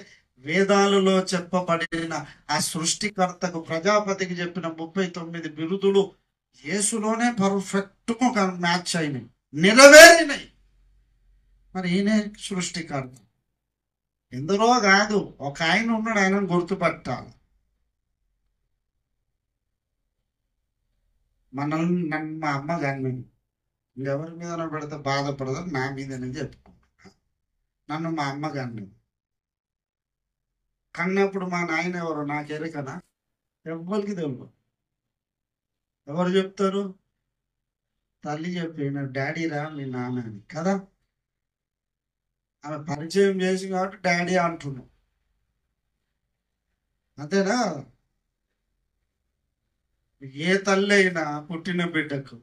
వేదాలలో చెప్పబడిన ఆ సృష్టికర్తకు ప్రజాపతికి చెప్పిన 39 బిరుదులు యేసులోనే పర్ఫెక్ట్గా మ్యాచ్ అయినాయి, నెరవేరినాయి. మరి ఈయనే సృష్టికర్త. ఎందరో కాదు, ఒక ఆయన ఉన్నాడు, ఆయనను గుర్తుపట్టాలి. నన్ను మా అమ్మ కానీ ఎవరి మీద పెడితే బాధపడదు, నా మీదనే చెప్పుకుంటున్నా. నన్ను మా అమ్మ కానీ కన్నప్పుడు మా నాయన ఎవరు నాకెరకనా? ఎవ్వరికి తెలియదు. ఎవరు చెప్తారు? తల్లి చెప్పిన డాడీ రా మీ నాన్న అని కదా. ఆమె పరిచయం చేసి కాబట్టి డాడీ అంటున్నాం, అంతేనా? ఏ తల్లి అయినా పుట్టిన బిడ్డకు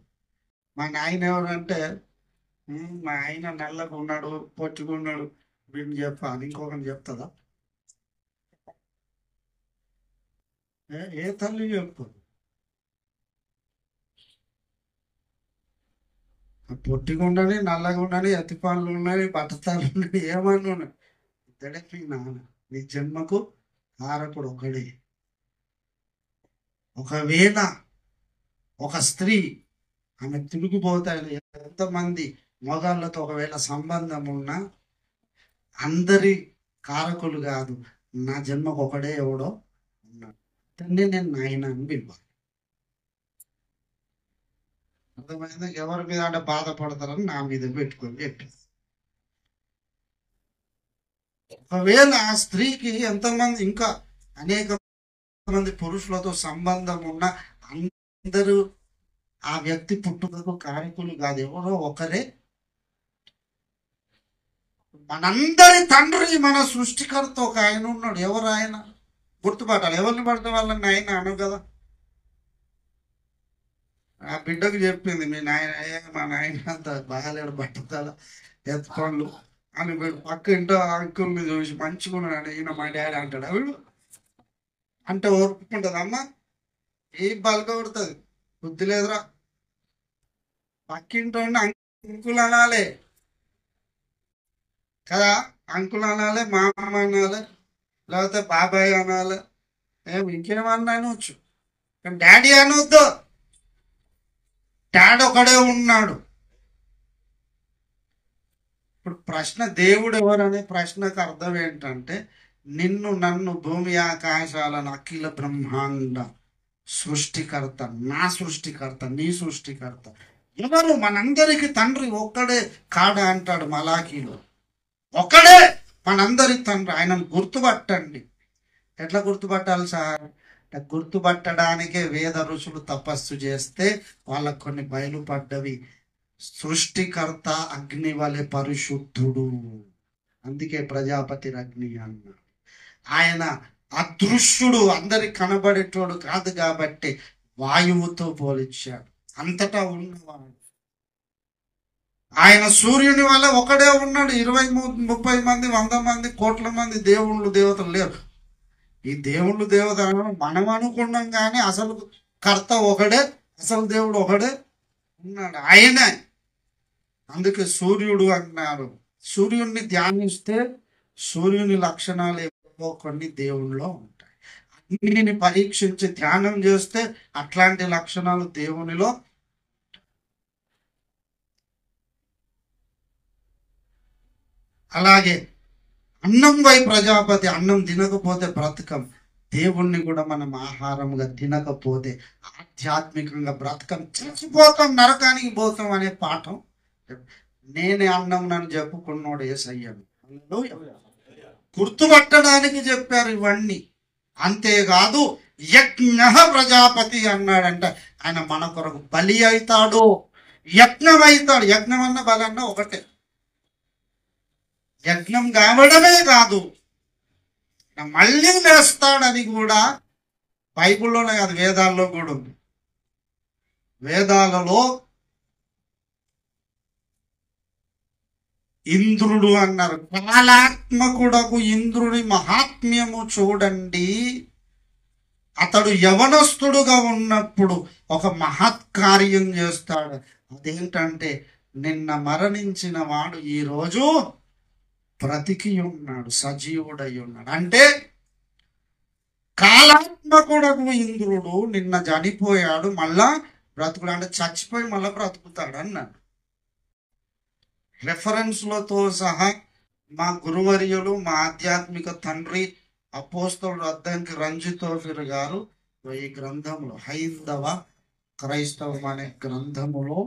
మా నాయన ఎవరంటే మా ఆయన నల్లగా ఉన్నాడు, పొట్టుకున్నాడు, వీడిని చెప్పాలి, ఇంకొకరిని చెప్తుందా? ఏ తల్లి చెప్పు. పొట్టిగా ఉండని, నల్లగా ఉండని, ఎత్తి పనులు ఉన్నాయి, బట్టతాలు ఉన్నాయి, ఏమన్నా ఉన్నాయి, ఇద్దడే మీ నాన్న. నీ జన్మకు కారకుడు ఒకడే. ఒకవేళ ఒక స్త్రీ ఆమె తిరిగిపోతాయి, ఎంతమంది మగాళ్ళతో ఒకవేళ సంబంధం ఉన్నా అందరి కారకులు కాదు, నా జన్మకు ఒకడే ఎవడో ఉన్నాడు, తండ్రి నేను నాయన అని పిలవాలి. అర్థమైందా? ఎవరి మీద అంటే బాధపడతారని నా మీద పెట్టుకొని చెప్పేసి ఒకవేళ ఆ స్త్రీకి ఎంతమంది ఇంకా అనేక మంది పురుషులతో సంబంధం ఉన్న అందరూ ఆ వ్యక్తి పుట్టుకకు కారకులు కాదు, ఎవరో ఒకరే. మనందరి తండ్రి మన సృష్టికర్త ఒక ఆయన ఉన్నాడు. ఎవరు ఆయన? గుర్తుపట్టాలి. ఎవరిని పడితే వాళ్ళని ఆయన అను కదా. ఆ బిడ్డకు చెప్పింది, మీ నాయన మా నాయన అంత బాగాలేడు, బట్టతల ఎత్తుకోండు అని. వీడు పక్క ఇంట్లో అంకుల్ని చూసి మంచిగా ఉన్నాడు, ఈయన మా డాడీ అంటాడు. వీడు అంటే ఓర్పుకుంటుందమ్మా, ఏ బలక కొడుతుంది, బుద్ధి లేదురా. పక్కింటో అంకుల్ అనాలే కదా, అంకుల్ అనాలి, మామ అనాలి, లేకపోతే బాబాయ్ అనాలి, ఇంకేమన్నా అనవచ్చు, కానీ డాడీ అనొద్దు. డాడీ ఒకడే ఉన్నాడు. ఇప్పుడు ప్రశ్న, దేవుడు ఎవరనే ప్రశ్నకు అర్థం ఏంటంటే, నిన్ను నన్ను భూమి ఆకాశాలను అఖిల బ్రహ్మాండ సృష్టికర్త, నా సృష్టికర్త, నీ సృష్టికర్త ఎవరు? మనందరికి తండ్రి ఒక్కడే కాడా అంటాడు మలాకీలో. ఒకడే మనందరి తండ్రి. ఆయనను గుర్తుపట్టండి. ఎట్లా గుర్తుపట్టాలి సార్? గుర్తుపట్టడానికే వేద ఋషులు తపస్సు చేస్తే వాళ్ళకు కొన్ని బయలుపడ్డవి. సృష్టికర్త అగ్ని వలె పరిశుద్ధుడు, అందుకే ప్రజాపతి అగ్ని అన్నాడు. ఆయన అదృశ్యుడు, అందరికి కనబడేటోడు కాదు కాబట్టి వాయువుతో పోల్చాడు, అంతటా ఉన్నవాడు. ఆయన సూర్యుని వల్ల ఒకడే ఉన్నాడు. 20-30 మంది, 100 మంది, కోట్ల మంది దేవుళ్ళు దేవతలు లేరు. ఈ దేవుళ్ళు దేవతలు మనం అనుకున్నాం, కానీ అసలు కర్త ఒకడే, అసలు దేవుడు ఒకడే ఉన్నాడు, ఆయనే. అందుకే సూర్యుడు అన్నారు. సూర్యుడిని ధ్యానిస్తే సూర్యుని లక్షణాలు ఏవో కొన్ని దేవుళ్ళలో ఉంటాయి. అన్నిటిని పరీక్షించి ధ్యానం చేస్తే అట్లాంటి లక్షణాలు దేవునిలో. అలాగే అన్నం వై ప్రజాపతి, అన్నం తినకపోతే బ్రతకం. దేవుణ్ణి కూడా మనం ఆహారంగా తినకపోతే ఆధ్యాత్మికంగా బ్రతకం, చచ్చిపోతాం, నరకానికి పోతాం అనే పాఠం. నేనే అన్నం నన్ను చెప్పుకున్నాడు యేసయ్యను. గుర్తుపట్టడానికి చెప్పారు ఇవన్నీ. అంతేకాదు యజ్ఞ ప్రజాపతి అన్నాడంట. ఆయన మన కొరకు బలి అవుతాడు, యజ్ఞం అవుతాడు. యజ్ఞం అన్న బలి అన్న ఒకటే. యజ్ఞం కావడమే కాదు, మళ్ళీ లేస్తాడని కూడా బైబిల్లోనే కాదు, వేదాల్లో కూడా ఉంది. వేదాలలో ఇంద్రుడు అన్నారు. కాలాత్మకుడకు ఇంద్రుని మహాత్మ్యము చూడండి. అతడు యవనస్తుడుగా ఉన్నప్పుడు ఒక మహత్కార్యం చేస్తాడు. అదేంటంటే, నిన్న మరణించిన వాడు ఈరోజు బ్రతికి ఉన్నాడు, సజీవుడై ఉన్నాడు. అంటే కాలాత్మకుడకు ఇంద్రుడు నిన్న చనిపోయాడు, మళ్ళా బ్రతుకుడు. అంటే చచ్చిపోయి మళ్ళా బ్రతుకుతాడు అన్నాడు. రెఫరెన్స్లతో సహా మా గురువర్యులు, మా ఆధ్యాత్మిక తండ్రి అపోస్తలుడు అద్దంకి రంజితోఫిర్ గారు ఈ గ్రంథంలో, హైందవ క్రైస్తవం అనే గ్రంథములో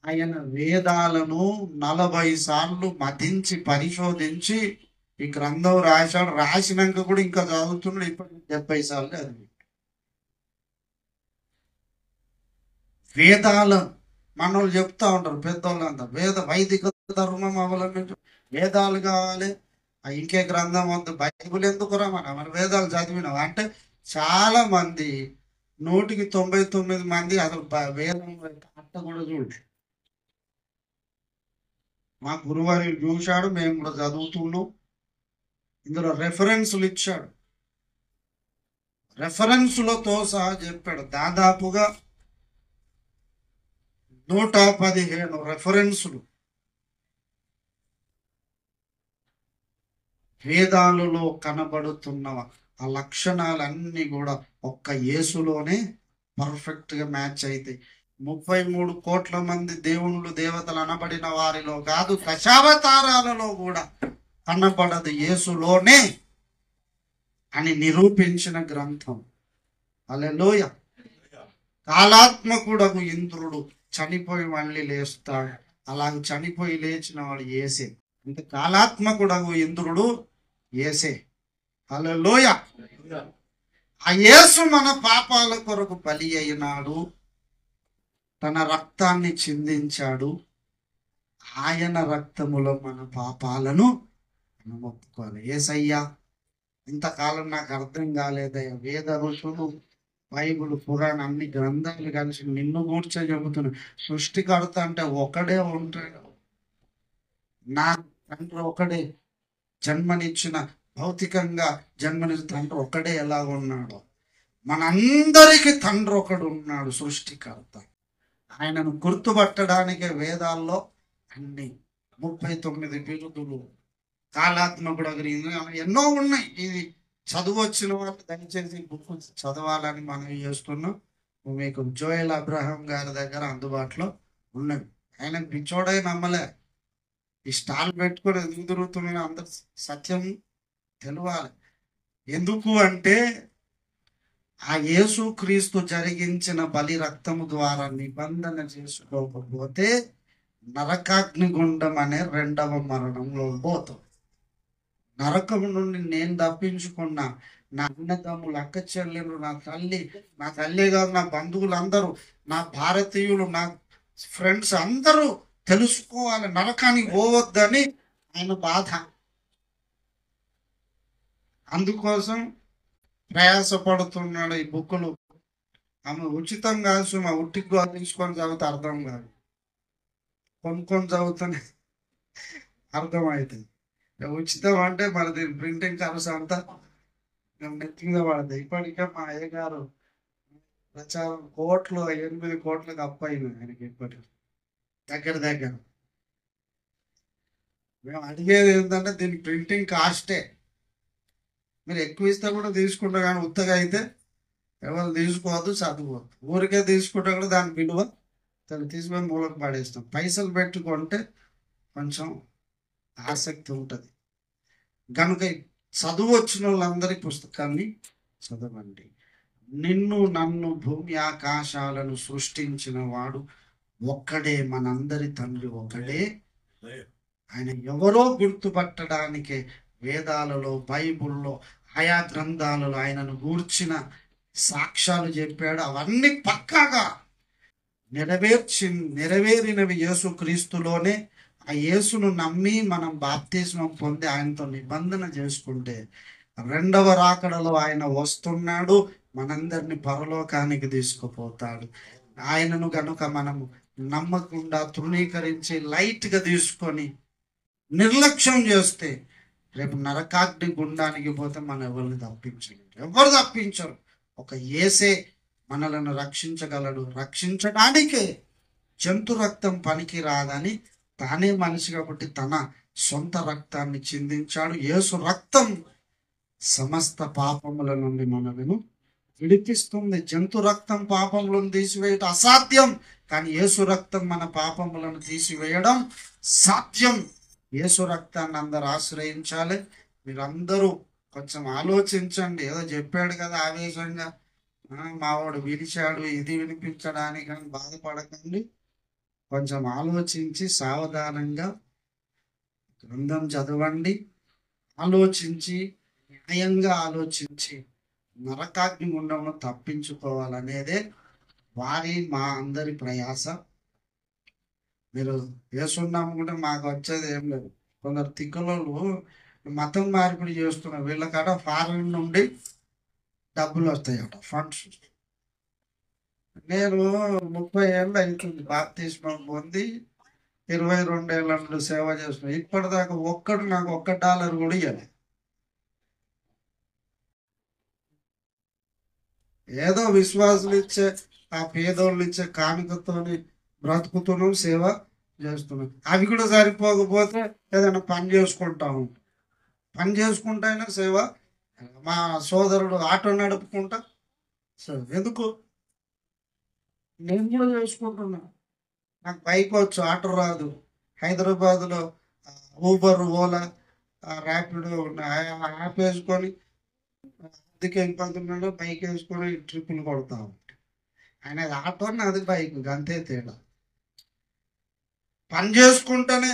ఆయన వేదాలను 40 సార్లు మదించి పరిశోధించి ఈ గ్రంథం రాశాడు. రాసినాక కూడా ఇంకా చదువుతున్నాడు. ఇప్పటికి 70 సార్లు చదివి. వేదాల మనోళ్ళు చెప్తా ఉంటారు పెద్దోళ్ళంతా, వైదిక ధర్మం అవలంబించు, వేదాలు కావాలి, ఇంకే గ్రంథం వద్దు, బైబిల్ ఎందుకు రమ్మని. మన వేదాలు చదివినాం అంటే చాలా మంది, 199 మంది అసలు వేదం అట్ట కూడా చూడు. మా గురువారి చూశాడు, మేము కూడా చదువుతున్నాం. ఇందులో రెఫరెన్సులు ఇచ్చాడు, రెఫరెన్సులతో సహా చెప్పాడు. దాదాపుగా 115 రెఫరెన్సులు వేదాలలో కనబడుతున్న ఆ లక్షణాలన్నీ కూడా ఒక్క యేసులోనే పర్ఫెక్ట్ గా మ్యాచ్ అవుతాయి. 33 కోట్ల మంది దేవుళ్ళు దేవతలు అనబడిన వారిలో కాదు, దశావతారాలలో కూడా కనబడదు, యేసులోనే అని నిరూపించిన గ్రంథం. హల్లెలూయ. కాలాత్మకుడకు ఇంద్రుడు చనిపోయి మళ్ళీ లేస్తాడు. అలాగే చనిపోయి లేచిన వాడు యేసే. అంటే కాలాత్మకుడగు ఇంద్రుడు యేసే. హల్లెలూయా. ఆ యేసు మన పాపాల కొరకు బలి అయినాడు, తన రక్తాన్ని చిందించాడు. ఆయన రక్తములో మన పాపాలను మనం ఒప్పుకోవాలి. యేసయ్యా, ఇంతకాలం నాకు అర్థం కాలేదయ్యా, వేద ఋషులు, బైబుల్, పురాణ అన్ని గ్రంథాలు కలిసి నిన్ను కూర్చో చెబుతున్నాను. సృష్టికర్త అంటే ఒకడే ఉంటాడు. నా తండ్రి ఒకడే, జన్మనిచ్చిన భౌతికంగా జన్మనిచ్చిన తండ్రి ఒకడే ఎలా ఉన్నాడో మనందరికీ తండ్రి ఒకడు ఉన్నాడు, సృష్టికర్త. ఆయనను గుర్తుపట్టడానికి వేదాల్లో అన్ని 39 బిరుదులు, కాలాత్మకుడు ఎన్నో ఉన్నాయి. ఇది చదువు వచ్చిన వాళ్ళు దయచేసి బుక్ చదవాలని మనం చేస్తున్నాం. మీకు జోయల్ అబ్రహాం గారి దగ్గర అందుబాటులో ఉన్నవి. ఆయన పిచ్చోడై నమ్మలే, ఈ స్టాల్ పెట్టుకొని ఎందుకు తిరుగుతున్నా, అందరు సత్యం తెలవాలి. ఎందుకు అంటే ఆ యేసు క్రీస్తు జరిగించిన బలి రక్తము ద్వారా నిబంధన చేసుకోకపోతే నరకాగ్నిగుండం అనే 2వ మరణంలో పోతాం. నరకం నుండి నేను తప్పించుకున్నా, నా అన్నదమ్ములు, అక్క చెల్లెలు, నా తల్లి కాదు, నా బంధువులు అందరూ, నా భారతీయులు, నా ఫ్రెండ్స్ అందరూ తెలుసుకోవాలి, నరకానికి పోవద్దని ఆయన బాధ. అందుకోసం ప్రయాసపడుతున్నాడు. ఈ బుక్కులు ఆమె ఉచితం కాదు, సుమా ఉట్టిగా తీసుకొని చదివితే అర్థం కాదు, కొనుక్కొని చదువుతానే అర్థమవుతుంది. ఉచితం అంటే మరి దీని ప్రింటింగ్ ఖర్చు అంతా నెత్తి మీద పడుతుంది. ఇప్పటికే మా అయ్యగారు ప్రచారం 8 కోట్లకు అప్పయింది ఆయనకి. ఇప్పటికి దగ్గర మేము అడిగేది ఏంటంటే దీని ప్రింటింగ్ కాస్టే. మీరు ఎక్కువ ఇస్తే కూడా తీసుకుంటారు, కానీ ఉత్తగా అయితే ఎవరు తీసుకోవద్దు, చదువుకోవద్దు. ఊరికే తీసుకుంటే కూడా దాని విలువ తీసుకొని మూలకు పడేస్తాం. పైసలు పెట్టుకుంటే కొంచెం ఆసక్తి ఉంటుంది. కనుక చదువు వచ్చిన వాళ్ళందరి పుస్తకాన్ని చదవండి. నిన్ను నన్ను భూమి ఆకాశాలను సృష్టించిన వాడు ఒక్కడే, మనందరి తండ్రి ఒక్కడే. ఆయన ఎవరో గుర్తుపట్టడానికే వేదాలలో, బైబుల్లో, ఆయా గ్రంథాలలో ఆయనను గూర్చిన సాక్ష్యాలు చెప్పాడు. అవన్నీ పక్కాగా నెరవేరినవి యేసు క్రీస్తులోనే. ఆ యేసును నమ్మి మనం బాప్తిస్మం పొంది ఆయనతో నిబంధన చేసుకుంటే 2వ రాకడలో ఆయన వస్తున్నాడు, మనందరిని పరలోకానికి తీసుకుపోతాడు. ఆయనను గనుక మనము నమ్మకుండా తృణీకరించి లైట్గా తీసుకొని నిర్లక్ష్యం చేస్తే రేపు నరకాగ్ని గుండానికి పోతే మనం ఎవరిని ఎవరు తప్పించరు. ఒక యేసే మనలను రక్షించగలడు. రక్షించడానికే జంతు రక్తం పనికి రాదని తానే మనిషి కాబట్టి తన సొంత రక్తాన్ని చిందించాడు. యేసు రక్తం సమస్త పాపముల నుండి మనలను విడిపిస్తుంది. జంతు రక్తం పాపములను తీసివేయడం అసాధ్యం, కానీ యేసు రక్తం మన పాపములను తీసివేయడం సాధ్యం. యేసు రక్తాన్ని అందరూ ఆశ్రయించాలి. మీరందరూ కొంచెం ఆలోచించండి. ఏదో చెప్పాడు కదా ఆవేశంగా, మావాడు విడిచాడు, ఇది వినిపించడానికి అని బాధపడకండి. కొంచెం ఆలోచించి సావధానంగా గ్రంథం చదవండి. ఆలోచించి న్యాయంగా ఆలోచించి నరకాగ్ని గుండంలో తప్పించుకోవాలనేదే మా అందరి ప్రయాస. మీరు వేసున్నాము కూడా మాకు వచ్చేది ఏం లేదు. కొందరు తిక్కలోళ్ళు మతం మార్పిడి చేస్తున్నారు. వీళ్ళకాడ ఫారెన్ నుండి డబ్బులు వస్తాయట, ఫండ్స్. నేను 30 ఏళ్ళు అవుతుంది బాప్తిస్మం పొంది, 22 ఏళ్ళ నుండి సేవ చేస్తున్నా. ఇప్పటిదాకా ఒక్కడు నాకు $1 కూడా ఇవ్వలేదు. ఏదో విశ్వాసులు ఇచ్చే, ఆ పేదోళ్ళు ఇచ్చే కానుకతోని బ్రతుకుతున్నాం, సేవ చేస్తున్నాం. అవి కూడా సరిపోకపోతే ఏదైనా పని చేసుకుంటాము. పని చేసుకుంటా సేవ. మా సోదరుడు ఆటో నడుపుకుంటా సరే, ఎందుకు నేను కూడా చేసుకుంటున్నా. నాకు బైక్ వచ్చు, ఆటో రాదు. హైదరాబాద్లో ఊబర్, ఓలా, ర్యాపిడో యాప్ వేసుకొని అందుకే వెళ్ళిపోతున్నాడు, బైక్ వేసుకొని ట్రిప్పులు కొడతా ఉంటాడు. ఆయన ఆటో, అది బైక్, అంతే తేడా. పని చేసుకుంటేనే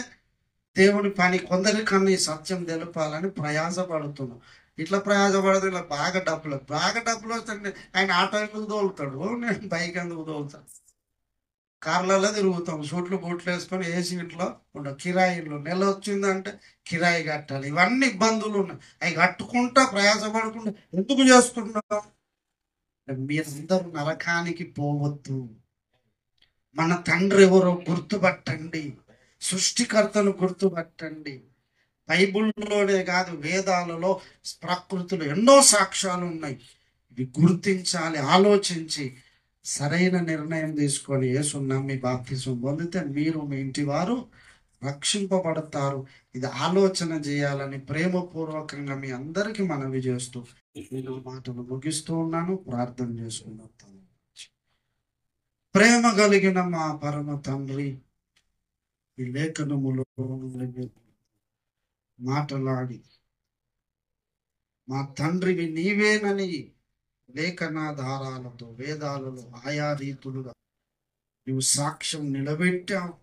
దేవుని పని కొందరికన్నా ఈ సత్యం తెలుపాలని ప్రయాసపడుతున్నాం. ఇట్లా ప్రయాసపడదు, ఇలా బాగా డబ్బులు వస్తాయి. ఆయన ఆటో ఎందుకు తోలుతాడు, నేను బైక్ ఎందుకు తోలుతాను? కార్లలో తిరుగుతాం, సూట్లు బూట్లు వేసుకొని ఏసీ ఇంట్లో ఉండవు, కిరాయిలు నెల వచ్చిందంటే కిరాయి కట్టాలి. ఇవన్నీ ఇబ్బందులు ఉన్నాయి. అవి కట్టుకుంటా ప్రయాసపడకుండా ఎందుకు చేస్తున్నాం? మీరందరూ నరకానికి పోవద్దు. మన తండ్రి ఎవరో గుర్తుపట్టండి, సృష్టికర్తను గుర్తుపట్టండి. బైబిల్లోనే కాదు, వేదాలలో ప్రకృతిలో ఎన్నో సాక్ష్యాలు ఉన్నాయి. ఇవి గుర్తించాలి, ఆలోచించి సరైన నిర్ణయం తీసుకొని యేసుని నమ్మి బాప్తిసం పొందితే మీరు మీ ఇంటి వారు రక్షింపబడతారు. ఇది ఆలోచన చేయాలని ప్రేమపూర్వకంగా మీ అందరికీ మనవి చేస్తూ నేను మాటలు ముగిస్తూ ఉన్నాను. ప్రార్థన చేసుకున్నాను. ప్రేమ కలిగిన మా పరమ తండ్రి, ఈ లేఖనములో మాటలాడి మా తండ్రివి నీవేనని లేఖనాధారాలతో వేదాలలో ఆయా రీతులుగా నువ్వు సాక్ష్యం నిలబెట్టావు.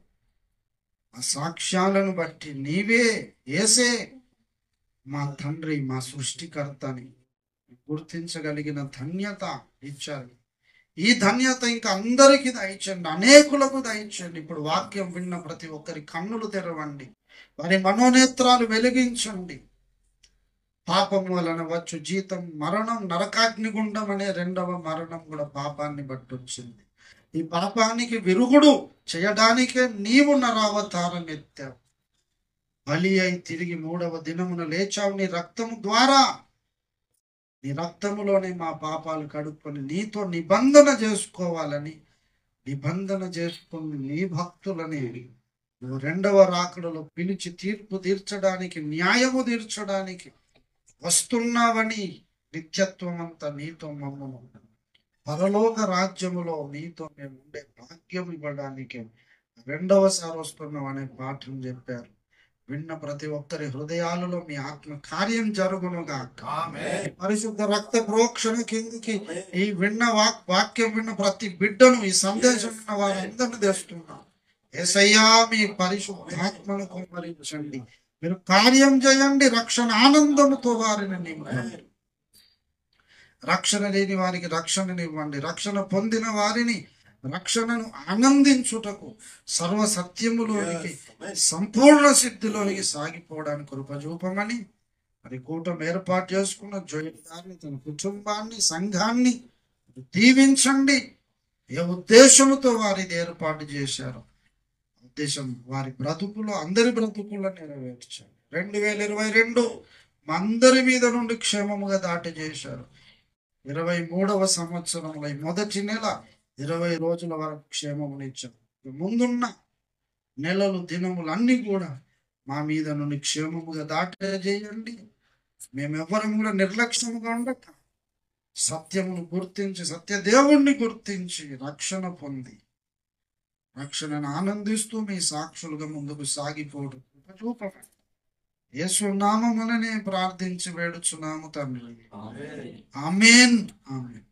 ఆ సాక్ష్యాలను బట్టి నీవే యేసే మా తండ్రి, మా సృష్టికర్తని గుర్తించగలిగిన ధన్యత ఇచ్చారు. ఈ ధన్యత ఇంకా అందరికీ దయచండి, అనేకులకు దయచండి. ఇప్పుడు వాక్యం విన్న ప్రతి ఒక్కరి కన్నులు తెరవండి, వారి మనోనేత్రాలు వెలిగించండి. పాపం వలన వచ్చు జీతం మరణం, నరకాగ్నిగుండం అనే రెండవ మరణం కూడా పాపాన్ని బట్టి వచ్చింది. ఈ పాపానికి విరుగుడు చేయడానికే నీవు నరావతారం ఎత్తావు. బలి అయి తిరిగి మూడవ దినమున లేచావు. నీ రక్తము ద్వారా, నీ రక్తములోనే మా పాపాలు కడుక్కొని నీతో నిబంధన చేసుకోవాలని, నిబంధన చేసుకుని నీ భక్తులని నువ్వు రెండవ రాకడలో పిలిచి తీర్పు తీర్చడానికి, న్యాయము తీర్చడానికి వస్తున్నావని, నిత్యత్వం అంతా నీతో మమ్మను పరలోక రాజ్యములో నీతో మేము ఉండే భాగ్యం ఇవ్వడానికి రెండవసారి వస్తున్నాం అనే పాఠం చెప్పారు. విన్న ప్రతి ఒక్కరి హృదయాలలో మీ ఆత్మ కార్యం జరుగునుగా. పరిశుద్ధ రక్త ప్రోక్షణ కిందికి ఈ విన్న వాక్యం విన్న ప్రతి బిడ్డను, ఈ సందేశం విన్న వారందరినీ తెస్తున్నాం. యేసయ్యా, మీ పరిశుద్ధాత్మను కుమ్మరించండి, మీరు కార్యం చేయండి. రక్షణ ఆనందముతో వారిని నింపండి. రక్షణ లేని వారికి రక్షణనివ్వండి. రక్షణ పొందిన వారిని రక్షణను ఆనందించుటకు, సర్వ సత్యములోనికి, సంపూర్ణ సిద్ధిలోనికి సాగిపోవడానికి కృపచూపమని మరి కూటమి ఏర్పాటు చేసుకున్న జోయల్ గారిని, తన కుటుంబాన్ని, సంఘాన్ని దీవించండి. ఏ ఉద్దేశంతో వారిది ఏర్పాటు చేశారు, ఉద్దేశం వారి బ్రతుకులో, అందరి బ్రతుకుల్లో నెరవేర్చారు. 2022 మా అందరి మీద నుండి క్షేమముగా దాటి చేశారు. 23వ సంవత్సరంలో ఈ మొదటి నెల 20 రోజుల వరకు క్షేమమునిచ్చారు. ముందున్న నెలలు, దినములు అన్ని కూడా మా మీద నుండి క్షేమముగా దాటే చేయండి. మేమెవ్వరం కూడా నిర్లక్ష్యముగా ఉండక సత్యమును గుర్తించి, సత్యదేవుణ్ణి గుర్తించి రక్షణ పొంది, రక్షణను ఆనందిస్తూ మీ సాక్షులుగా ముందుకు సాగిపోవడం చూపండి. యేసు నామముననే ప్రార్థించి వేడుచున్నాము తండ్రి. ఆమేన్. ఆమేన్.